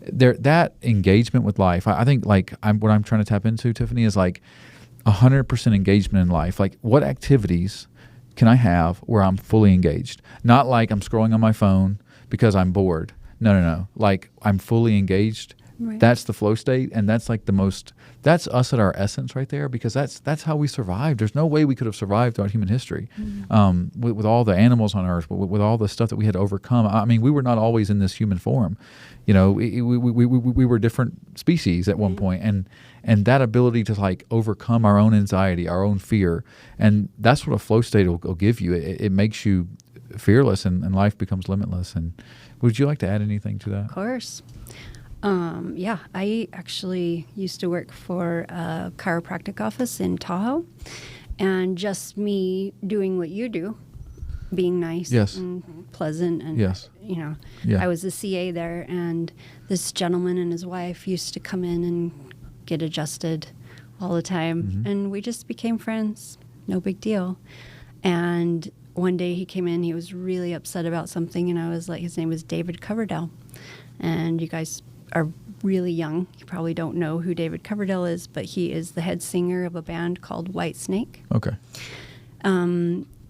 that engagement with life, I think what I'm trying to tap into, Tiffany, is like 100% engagement in life. Like, what activities can I have where I'm fully engaged? Not like I'm scrolling on my phone because I'm bored. No. Like, I'm fully engaged Right. That's the flow state, and that's like the most. That's us at our essence right there, because that's how we survived. There's no way we could have survived throughout human history, with all the animals on Earth, with all the stuff that we had to overcome. I mean, we were not always in this human form. You know, we were different species at one point, and that ability to like overcome our own anxiety, our own fear, and that's what a flow state will give you. It makes you fearless, and life becomes limitless. And would you like to add anything to that? Of course. Yeah, I actually used to work for a chiropractic office in Tahoe, and just me doing what you do, being nice Yes. and pleasant, and Yes. you know, Yeah. I was the CA there, and this gentleman and his wife used to come in and get adjusted all the time, and we just became friends. No big deal. And one day he came in, he was really upset about something, and I was like, his name was David Coverdale. And you guys are really young. You probably don't know who David Coverdale is, but he is the head singer of a band called White Snake. Okay.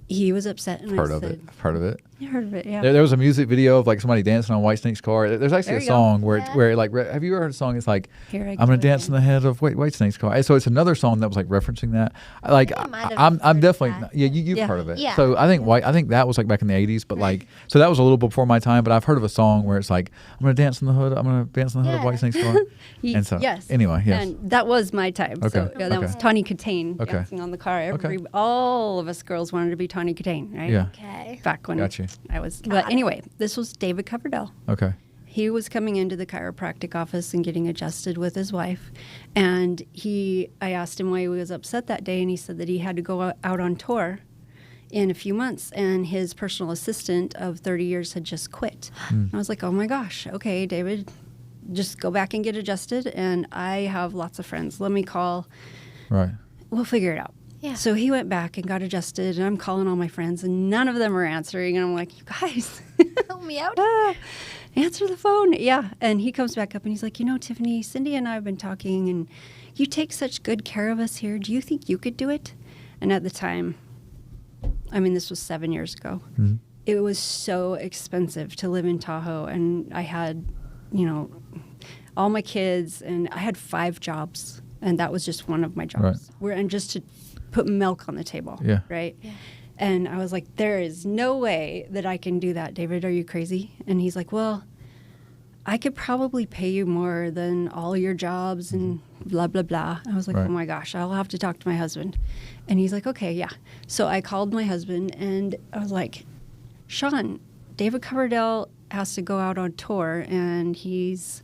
He was upset, and Heard I of said, it. I've heard of it. You heard of it, yeah. There was a music video of like somebody dancing on White Snake's car. There's actually There a you go. song where Yeah. where like have you ever heard a song? It's like Here I I'm go gonna dance again. in the head of White Snake's car. So it's another song that was like referencing that. Like I might have I'm heard definitely that. you've Yeah. heard of it. Yeah. So I think that was like back in the 80s, but like so that was a little before my time. But I've heard of a song where it's like I'm gonna dance in the hood. I'm gonna dance in the hood of Yeah. White Snake's car. And so yes. anyway, yes. And that was my time. So Okay. yeah, that was Okay. Tawny Katane Okay. dancing on the car. Okay. All of us girls wanted to be Tawny Katane, right? Yeah. Okay. Back when Gotcha. I was. Got But it. anyway, this was David Coverdale. Okay. He was coming into the chiropractic office and getting adjusted with his wife. And I asked him why he was upset that day, and he said that he had to go out on tour in a few months, and his personal assistant of 30 years had just quit. And I was like, oh my gosh, okay, David, just go back and get adjusted, and I have lots of friends. Let me call. Right. We'll figure it out. Yeah. So he went back and got adjusted, and I'm calling all my friends, and none of them are answering. And I'm like, you guys, Help me out. answer the phone. Yeah. And he comes back up and he's like, you know, Tiffany, Cindy and I have been talking, and you take such good care of us here. Do you think you could do it? And at the time, I mean, this was 7 years ago. Mhm. It was so expensive to live in Tahoe, and I had, you know, all my kids, and I had 5 jobs, and that was just one of my jobs. And just to put milk on the table, Yeah. right? Yeah. And I was like, there is no way that I can do that, David. Are you crazy? And he's like, well, I could probably pay you more than all your jobs and blah, blah, blah. I was like, Right. oh my gosh, I'll have to talk to my husband. And he's like, okay, yeah. So I called my husband, and I was like, Sean, David Coverdale has to go out on tour, and he's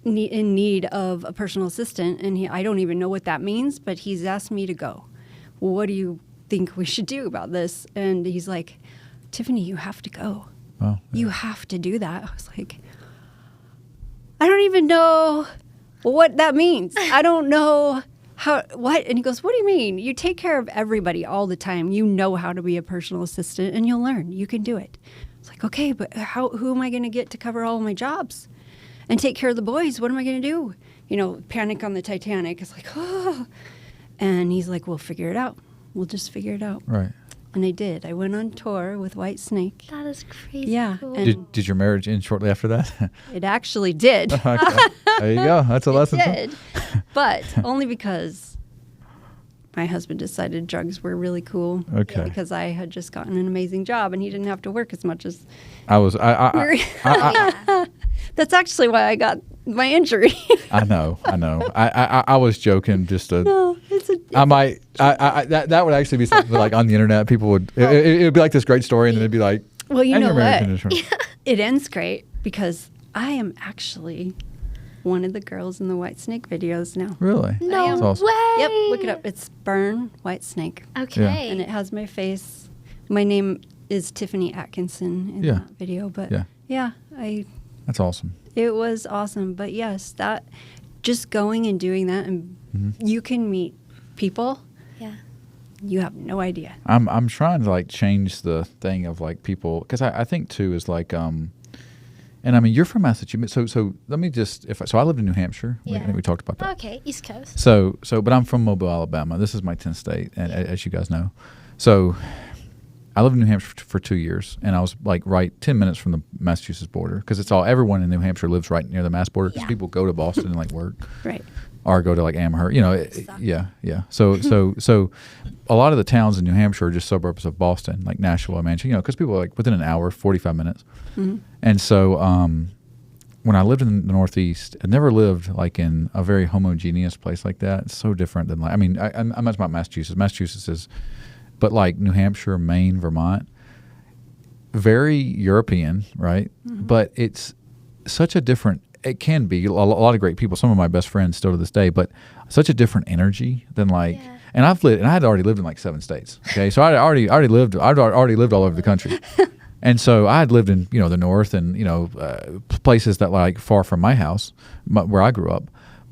in need of a personal assistant, and I don't even know what that means, but he's asked me to go. Well, what do you think we should do about this? And he's like, Tiffany, you have to go. Wow. You have to do that. I was like, I don't even know what that means. I don't know what? And he goes, what do you mean? You take care of everybody all the time. You know how to be a personal assistant, and you'll learn. You can do it. It's like, okay, but who am I going to get to cover all of my jobs and take care of the boys? What am I going to do? You know, Panic on the Titanic. It's like, oh. And he's like, we'll figure it out. We'll just figure it out. Right. And I did. I went on tour with White Snake. That is crazy. Yeah, Cool. and- Did your marriage end shortly after that? It actually did. Okay. There you go. That's a lesson. It did, but only because my husband decided drugs were really cool. Okay. Because I had just gotten an amazing job, and he didn't have to work as much as. That's actually why I got my injury. I know. I was joking just to. No, it's That would actually be something like on the internet. People would. It would be like this great story, and then it'd be like. well, you and know your marriage what? ended short. It ends great because I am actually one of the girls in the White Snake videos now. Really? No That's awesome. way. Yep, look it up. It's Burn White Snake. Okay. And it has my face. My name is Tiffany Atkinson in Yeah. that video, but Yeah. yeah, That's awesome. it was awesome. But yes, that just going and doing that, and you can meet people Yeah. you have no idea. I'm trying to like change the thing of like people, because I think too is like and I mean you're from Massachusetts, so let me just so I lived in New Hampshire. I Yeah. think we talked about that. Okay, East Coast. But I'm from Mobile, Alabama. This is my 10th state, and as you guys know, so I lived in New Hampshire for 2 years, and I was like right 10 minutes from the Massachusetts border because everyone in New Hampshire lives right near the Mass border because Yeah. people go to Boston and like work. Right. Or go to like Amherst, Sucks. yeah. So a lot of the towns in New Hampshire are just suburbs of Boston, like Nashua, Manchester, because people are like within an hour, 45 minutes. Mm-hmm. And so when I lived in the Northeast, I never lived like in a very homogeneous place like that. It's so different than like, I mean, I'm not about Massachusetts. Massachusetts is, but like New Hampshire, Maine, Vermont, very European, right? Mm-hmm. But it's such a different, it can be a lot of great people. Some of my best friends still to this day, but such a different energy than like. Yeah. And I had already lived in like 7 states. Okay, so I'd already lived all over the country, and so I had lived in the north and places that like far from my house, where I grew up.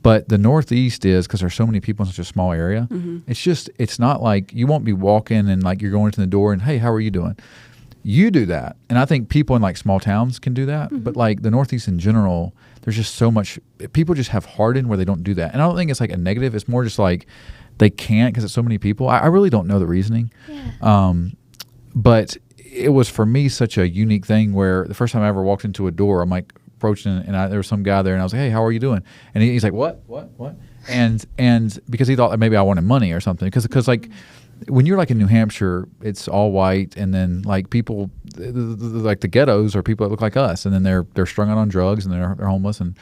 But the Northeast is because there's so many people in such a small area. Mm-hmm. It's not like you won't be walking and like you're going to the door and hey, how are you doing? You do that, and I think people in like small towns can do that. Mm-hmm. But like the Northeast in general, there's just so much. People just have hardened where they don't do that, and I don't think it's like a negative. It's more just like they can't because it's so many people. I really don't know the reasoning. Yeah. But it was for me such a unique thing where the first time I ever walked into a door, I'm like approaching and there was some guy there and I was like, hey, how are you doing? And he's like, what? And because he thought that maybe I wanted money or something because like when you're like in New Hampshire, it's all white and then like people like the ghettos are people that look like us and then they're strung out on drugs and they're homeless and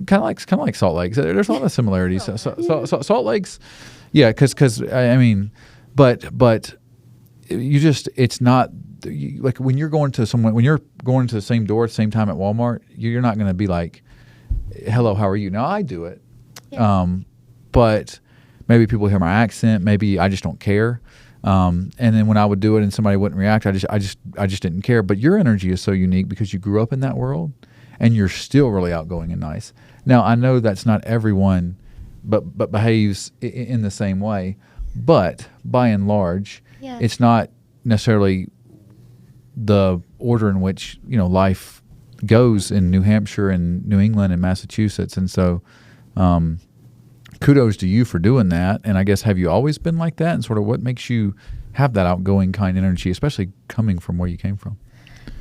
kind of like Salt Lake. So there's a lot of similarities. So Salt Lake's, yeah, because I mean, but you just it's not like when you're going to the same door at the same time at Walmart, you're not going to be like, hello, how are you? Now I do it, Yeah. but maybe people hear my accent, maybe I just don't care, and then when I would do it and somebody wouldn't react, I just didn't care. But your energy is so unique because you grew up in that world, and you're still really outgoing and nice. Now I know that's not everyone, but behaves in the same way, but by and large. Yeah. It's not necessarily the order in which life goes in New Hampshire and New England and Massachusetts, and so kudos to you for doing that. And I guess have you always been like that, and sort of what makes you have that outgoing kind energy, especially coming from where you came from?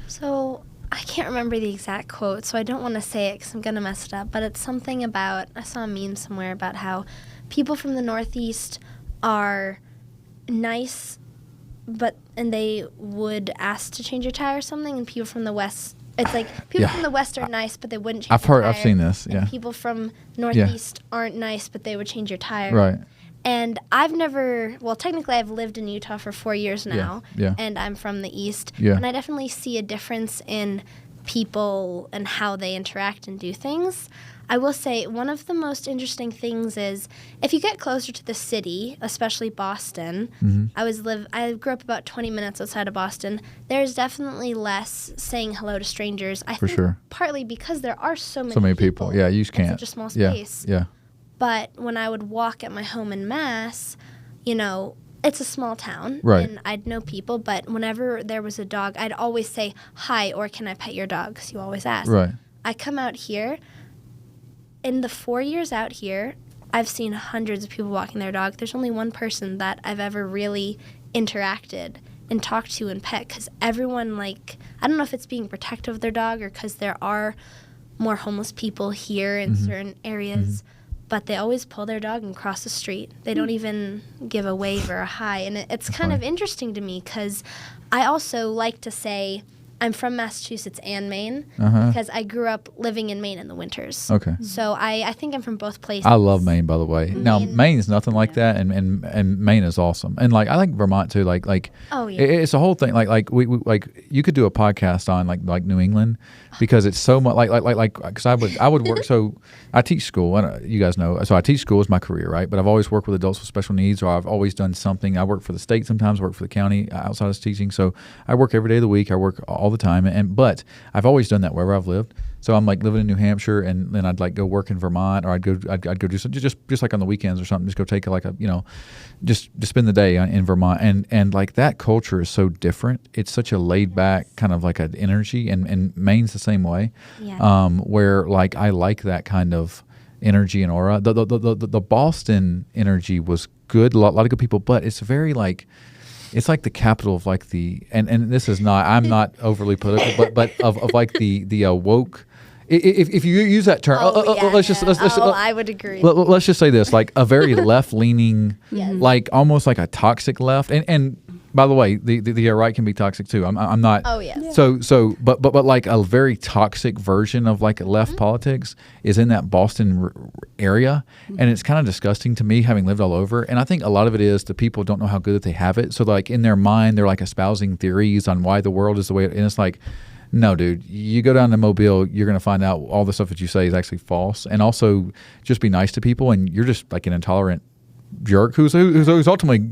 So I can't remember the exact quote, so I don't want to say it because I'm going to mess it up, but it's something about, I saw a meme somewhere about how people from the Northeast are nice, and they would ask to change your tire or something, and people from the West, it's like people from the West are nice, but they wouldn't change your tire. I've seen this, and yeah. people from Northeast aren't nice, but they would change your tire. Right. And technically I've lived in Utah for 4 years now, yeah. and I'm from the East, Yeah. and I definitely see a difference in people and how they interact and do things. I will say one of the most interesting things is if you get closer to the city, especially Boston. Mm-hmm. I grew up about 20 minutes outside of Boston. There's definitely less saying hello to strangers. I For think sure. partly because there are so many people. Yeah, you just in can't. such a small Yeah, space. yeah. But when I would walk at my home in Mass, it's a small town, Right. and I'd know people. But whenever there was a dog, I'd always say hi or can I pet your dog? Because you always ask. Right. I come out here. In the 4 years out here, I've seen hundreds of people walking their dog. There's only one person that I've ever really interacted and talked to and pet because everyone, I don't know if it's being protective of their dog or because there are more homeless people here in certain areas, but they always pull their dog and cross the street. They don't even give a wave or a hi. And it's kind of interesting to me because I also like to say I'm from Massachusetts and Maine because I grew up living in Maine in the winters. Okay. So I think I'm from both places. I love Maine, by the way. Now Maine's nothing like that, and Maine is awesome. And I like Vermont too. Oh, yeah. It's a whole thing. We you could do a podcast on like New England because it's so much because I would work. So I teach school, and you guys know. So I teach school is my career, right? But I've always worked with adults with special needs, or I've always done something. I work for the state sometimes, work for the county outside of teaching. So I work every day of the week. I work all the time, but I've always done that wherever I've lived. So I'm living in New Hampshire, and then I'd go work in Vermont, or I'd go do something just on the weekends or something. Just go take just spend the day in Vermont, and that culture is so different. It's such a laid back kind of an energy, and Maine's the same way. Yeah. Where I like that kind of energy and aura. The Boston energy was good, a lot of good people, but it's very It's like the capital of like and this is not, I'm not overly political, but of like the woke. If you use that term, I would agree. Let's just say this, like a very left leaning, Yes. like almost like a toxic left. And by the way, the right can be toxic too. I'm not. Oh, yes. But like a very toxic version of like left politics is in that Boston area, and it's kind of disgusting to me, having lived all over. And I think a lot of it is the people don't know how good that they have it. So like in their mind, they're like espousing theories on why the world is the way, and it's like, no, dude, you go down to Mobile, you're going to find out all the stuff that you say is actually false. And also just be nice to people, and you're just like an intolerant jerk who's ultimately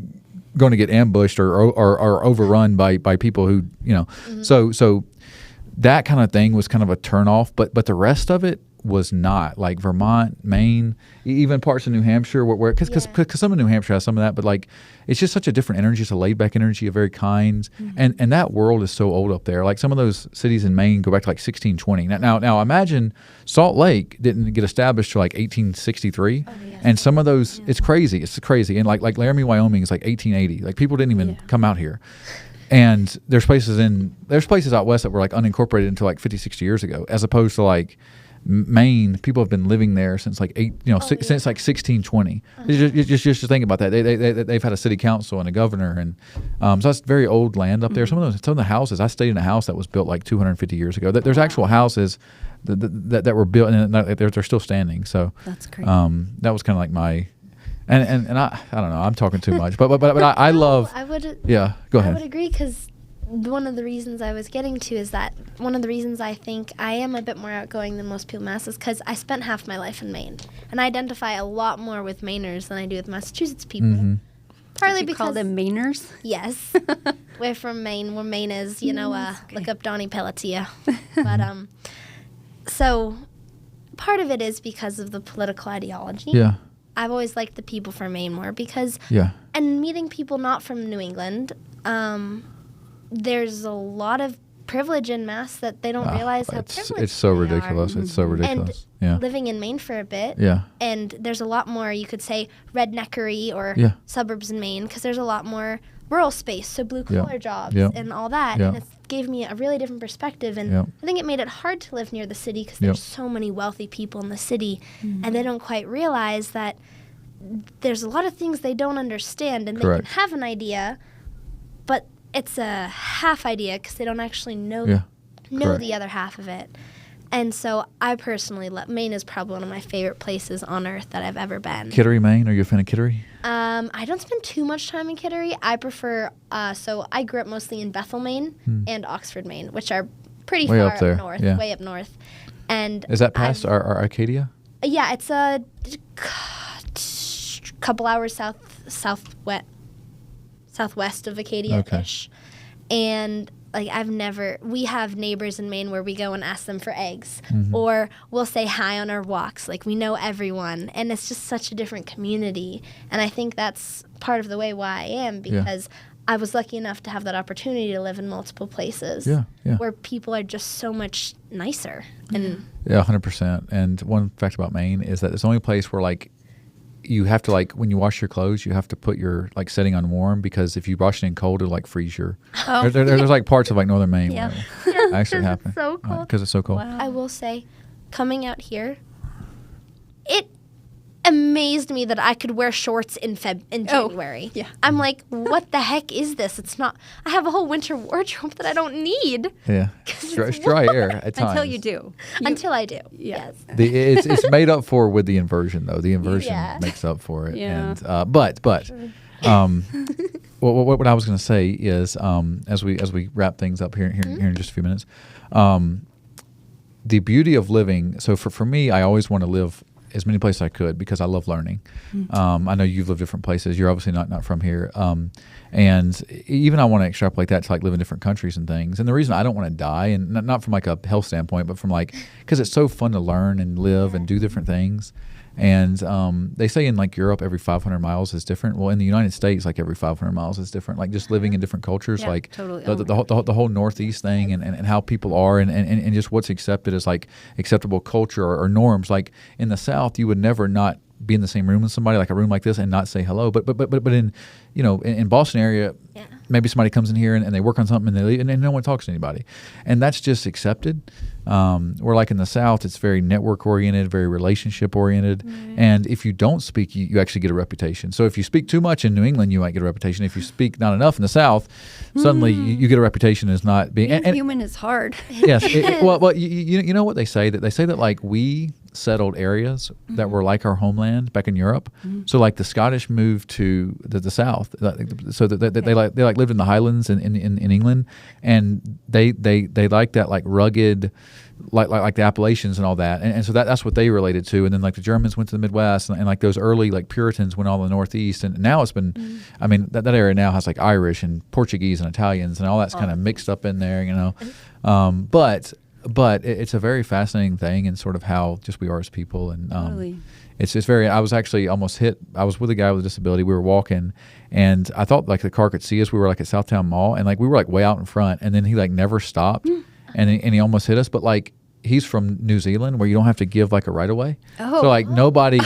going to get ambushed or overrun by people who, you know. So that kind of thing was kind of a turnoff, but the rest of it was not. Like Vermont, Maine, even parts of New Hampshire, where because some of New Hampshire has some of that, but like it's just such a different energy. It's a laid back energy, a very kind, and that world is so old up there. Like some of those cities in Maine go back to like 1620. Now imagine Salt Lake didn't get established till like 1863, and some of those it's crazy, and like Laramie, Wyoming is like 1880. Like people didn't even come out here. And there's places out west that were like unincorporated until like 50, 60 years ago, as opposed to like Maine. People have been living there since like since like 1620. Just think about that. They've had a city council and a governor, and so that's very old land up there. Some of the houses, I stayed in a house that was built like 250 years ago. There's actual houses that were built and they're still standing. So That's great. that was kind of like my. And I don't know. I'm talking too much, but I love. I would. Yeah, go ahead. I would agree, because one of the reasons I was getting to is that one of the reasons I think I am a bit more outgoing than most people is because I spent half my life in Maine, and I identify a lot more with Mainers than I do with Massachusetts people. Partly Did you because call them Mainers? yes, we're from Maine. We're Mainers. Look up Donnie Pelletier. But so part of it is because of the political ideology. Yeah. I've always liked the people from Maine more because, Yeah. and meeting people not from New England, there's a lot of privilege in Mass that they don't realize how privileged it's so they ridiculous. are. It's so ridiculous. And Yeah. living in Maine for a bit, Yeah. and there's a lot more, you could say, redneckery or Yeah. suburbs in Maine, because there's a lot more rural space, so blue-collar jobs Yeah. and all that. Yeah. And it gave me a really different perspective, and Yeah. I think it made it hard to live near the city because Yeah. there's so many wealthy people in the city, and they don't quite realize that there's a lot of things they don't understand, and Correct. they can have an idea, but it's a half idea because they don't actually know Yeah. know Correct. the other half of it. And so I personally love Maine. Is probably one of my favorite places on earth that I've ever been. Kittery, Maine. Are you a fan of Kittery? I don't spend too much time in Kittery. I prefer, so I grew up mostly in Bethel, Maine and Oxford, Maine, which are pretty Way far up there, north, yeah. way up north. And Is that past our Arcadia? yeah, it's a couple hours southwest of Acadia-ish. And like we have neighbors in Maine where we go and ask them for eggs, or we'll say hi on our walks. Like we know everyone, and it's just such a different community. And I think that's part of the way why I am, because I was lucky enough to have that opportunity to live in multiple places where people are just so much nicer. And Yeah, 100%. And one fact about Maine is that it's the only place where like you have to, like, when you wash your clothes, you have to put your like setting on warm, because if you wash it in cold, it'll like freeze your. There's like parts of like northern Maine where it actually happen. so cold. Because it's so cold. Wow. I will say, coming out here, it amazed me that I could wear shorts in January. yeah. I'm like, what the heck is this? It's not. I have a whole winter wardrobe that I don't need Yeah, it's dry air at times. Until you do. until I do. Yeah. Yes. It's made up for with the inversion, though. The inversion Yeah. makes up for it. Yeah. And but what I was going to say is, as we wrap things up here in just a few minutes, the beauty of living. So for me, I always want to live as many places I could, because I love learning. I know you've lived different places. You're obviously not from here. And even I want to extrapolate that to like live in different countries and things. And the reason I don't want to die, and not from like a health standpoint, but from like, because it's so fun to learn and live and do different things. And they say in like Europe, every 500 miles is different. Well, in the United States, like every 500 miles is different. Like just living in different cultures, Yeah, like totally. the whole Northeast thing, and how people are, and just what's accepted as like acceptable culture or norms. Like in the South, you would never not be in the same room with somebody, like a room like this, and not say hello. But in Boston area, Yeah. maybe somebody comes in here and they work on something and they leave, and then no one talks to anybody, and that's just accepted. Where like in the South, it's very network oriented, very relationship oriented, and if you don't speak, you actually get a reputation. So if you speak too much in New England, you might get a reputation. If you speak not enough in the South, suddenly you get a reputation as not being. Being human is hard. Yes. Well, you know what they say that like we settled areas that were like our homeland back in Europe. So like the Scottish moved to the South, so that they like lived in the Highlands in England, and they like that like rugged, like the Appalachians and all that, and so that's what they related to. And then like the Germans went to the Midwest, and like those early like Puritans went all the Northeast, and now it's been, I mean that area now has like Irish and Portuguese and Italians and all that's kind of mixed up in there, But it's a very fascinating thing, and sort of how just we are as people, and Totally. it's very. I was actually almost hit. I was with a guy with a disability. We were walking, and I thought like the car could see us. We were like at Southtown Mall, and like we were like way out in front, and then he like never stopped, and he almost hit us. But like he's from New Zealand, where you don't have to give like a right of way. Oh. So like nobody.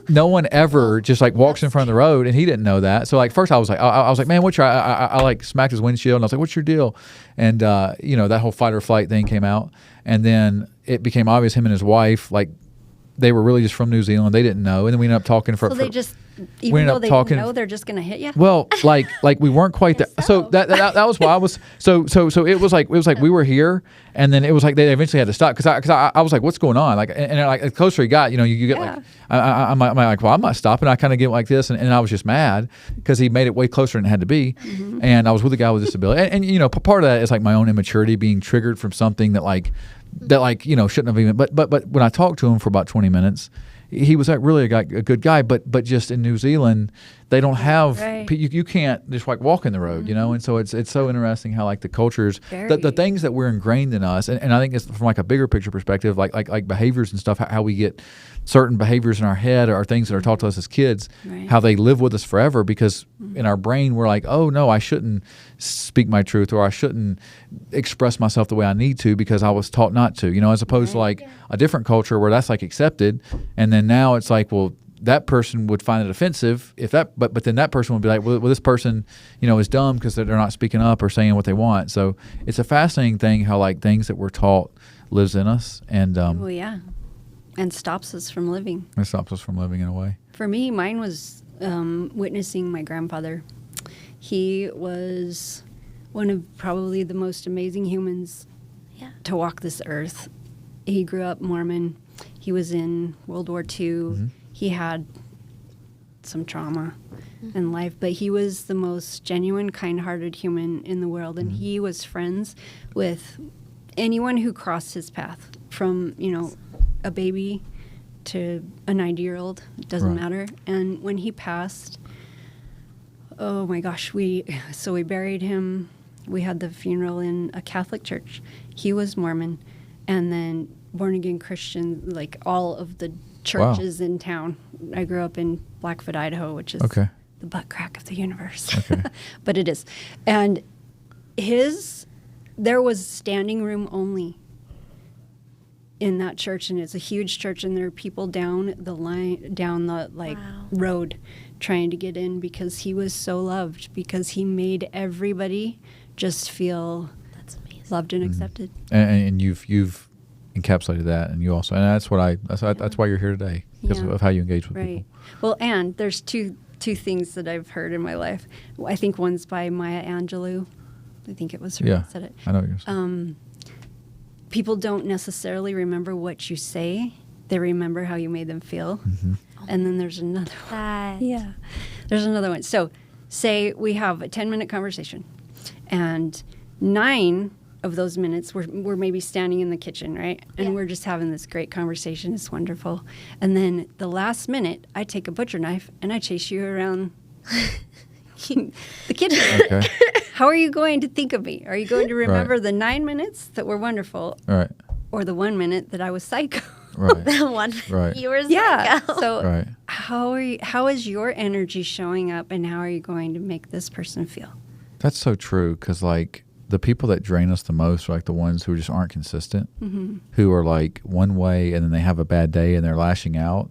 No one ever just like walks in front of the road, and he didn't know that. So like first I was like, man, what's your? I like smacked his windshield, and I was like, what's your deal? And that whole fight or flight thing came out, and then it became obvious him and his wife like they were really just from New Zealand. They didn't know, and then we ended up talking for. So they just, we even ended though up they talking- didn't know, they're just going to hit you? Well, like we weren't quite that. So that was why I was so it was like we were here, and then it was like they eventually had to stop because I was like, what's going on? Like and like the closer he got, you get like I'm like, well, I'm not stopping. I kind of get like this, and I was just mad because he made it way closer than it had to be, and I was with a guy with a disability, and part of that is like my own immaturity being triggered from something that shouldn't have even. But when I talked to him for about 20 minutes. He was like really a good guy, but just in New Zealand, they don't have you can't just like walk in the road, and so it's so interesting how like the cultures, the things that we're ingrained in us, and I think it's from like a bigger picture perspective, like behaviors and stuff, how we get certain behaviors in our head or things that are taught to us as kids, how they live with us forever because in our brain we're like, oh no, I shouldn't speak my truth or I shouldn't express myself the way I need to because I was taught not to, as opposed to like a different culture where that's like accepted, and then now it's like, well, that person would find it offensive if that, but then that person would be like, well this person, is dumb because they're not speaking up or saying what they want. So it's a fascinating thing how like things that we're taught lives in us, and Well, yeah. And stops us from living. it stops us from living in a way. For me, mine was witnessing my grandfather. He was one of probably the most amazing humans to walk this earth. He grew up Mormon. He was in World War II. He had some trauma in life, but he was the most genuine, kind-hearted human in the world, and he was friends with anyone who crossed his path, from a baby to a 90-year-old. It doesn't matter. And when he passed, oh my gosh, we buried him. We had the funeral in a Catholic church. He was Mormon, and then born-again Christian, like all of the churches in town. I grew up in Blackfoot, Idaho, which is the butt crack of the universe. Okay. But it is. And there was standing room only in that church, and it's a huge church, and there are people down the road trying to get in because he was so loved, because he made everybody just feel loved and accepted. And you've encapsulated that, and you also, and that's why you're here today, because of how you engage with people. Well, and there's two things that I've heard in my life. I think one's by Maya Angelou. I think it was her that said it. I know what you're saying. People don't necessarily remember what you say; they remember how you made them feel. And then there's another one. There's another one. So, say we have a 10-minute conversation, and 9 of those minutes we're maybe standing in the kitchen, right? And we're just having this great conversation. It's wonderful. And then the last minute, I take a butcher knife and I chase you around the kitchen. Okay. How are you going to think of me? Are you going to remember the 9 minutes that were wonderful, or the 1 minute that I was psycho? The one you were psycho. So how is your energy showing up, and how are you going to make this person feel? That's so true, because like the people that drain us the most are like the ones who just aren't consistent, who are like one way and then they have a bad day and they're lashing out,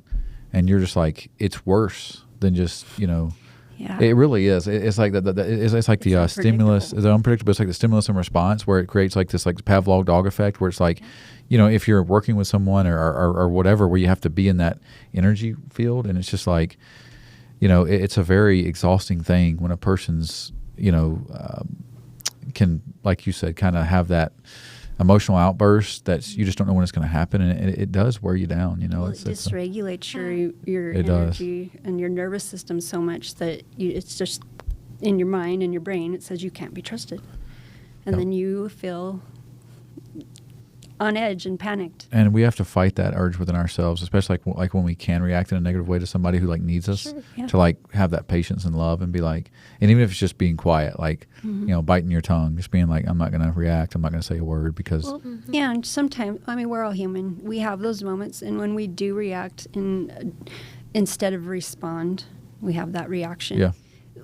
and you're just like, it's worse than just Yeah. It really is. It's like it's like the It's stimulus, unpredictable. the unpredictable. It's like the stimulus and response, where it creates like this like Pavlov dog effect, where it's like, you know, if you're working with someone or whatever, where you have to be in that energy field, and it's just like, you know, it's a very exhausting thing when a person's, you know, can, like you said, kind of have that emotional outburst that you just don't know when it's going to happen, and it does wear you down. You know, Well, it's it dysregulates your It does. energy and your nervous system so much that it's just in your mind and your brain. It says you can't be trusted, and Yep. then you feel on edge and panicked. and we have to fight that urge within ourselves, especially like when we can react in a negative way to somebody who like needs us, Sure, yeah. to like have that patience and love and be like, and even if it's just being quiet, like, Mm-hmm. you know, biting your tongue, just being like, I'm not going to react, I'm not going to say a word because Yeah, and sometimes, I mean, we're all human. We have those moments, and when we do react instead of respond, we have that reaction. Yeah.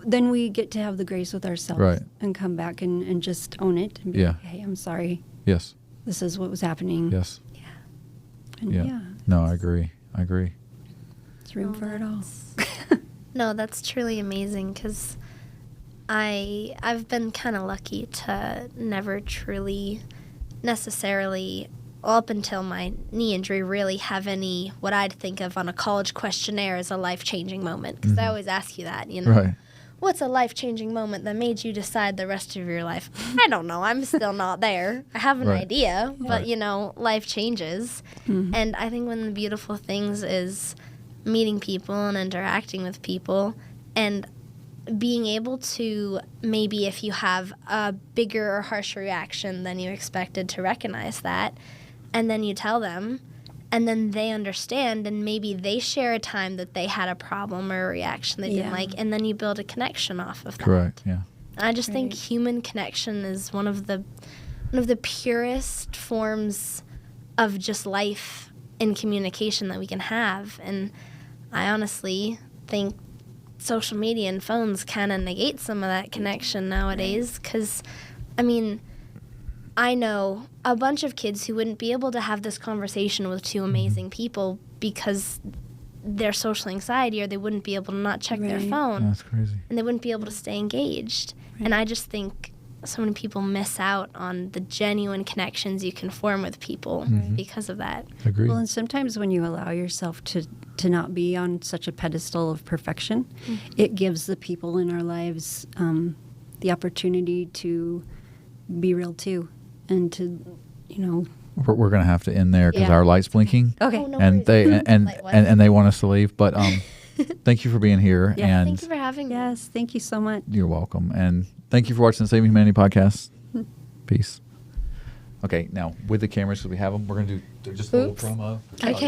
Then we get to have the grace with ourselves Right. and come back and just own it and be Yeah. like, hey, I'm sorry. yes, This is what was happening. yes, And yeah. yeah, No, I agree. there's room for it all. No, that's truly amazing because I've been kind of lucky to never truly necessarily, up until my knee injury, really have any what I'd think of on a college questionnaire as a life-changing moment. Because I always ask you that, you know. Right. What's a life-changing moment that made you decide the rest of your life? I don't know. I'm still not there. I have an Right. idea, but, Right. you know, life changes. And I think one of the beautiful things is meeting people and interacting with people and being able to, maybe if you have a bigger or harsher reaction than you expected, to recognize that, and then you tell them, and then they understand, and maybe they share a time that they had a problem or a reaction they didn't Yeah. like, and then you build a connection off of that. Correct. Yeah. And I just think Right. human connection is one of the purest forms of just life and communication that we can have. And I honestly think social media and phones kind of negate some of that connection nowadays. Because, I mean, I know a bunch of kids who wouldn't be able to have this conversation with two amazing people because their social anxiety, or they wouldn't be able to not check their Right. phone, That's crazy. and they wouldn't be able to stay engaged. And I just think so many people miss out on the genuine connections you can form with people because of that. Agreed. Well, and sometimes when you allow yourself to not be on such a pedestal of perfection, it gives the people in our lives the opportunity to be real too, and to, you know. We're going to have to end there because Yeah. our light's blinking. Okay. Oh, no And worries. they and Like what? and they want us to leave, but thank you for being here, Yeah, and Thank you for having me. Yes, thank you so much. you're welcome, and thank you for watching the Saving Humanity podcast. Peace. Okay, now with the cameras, because we have them, we're gonna do just a little Oops. promo. Okay.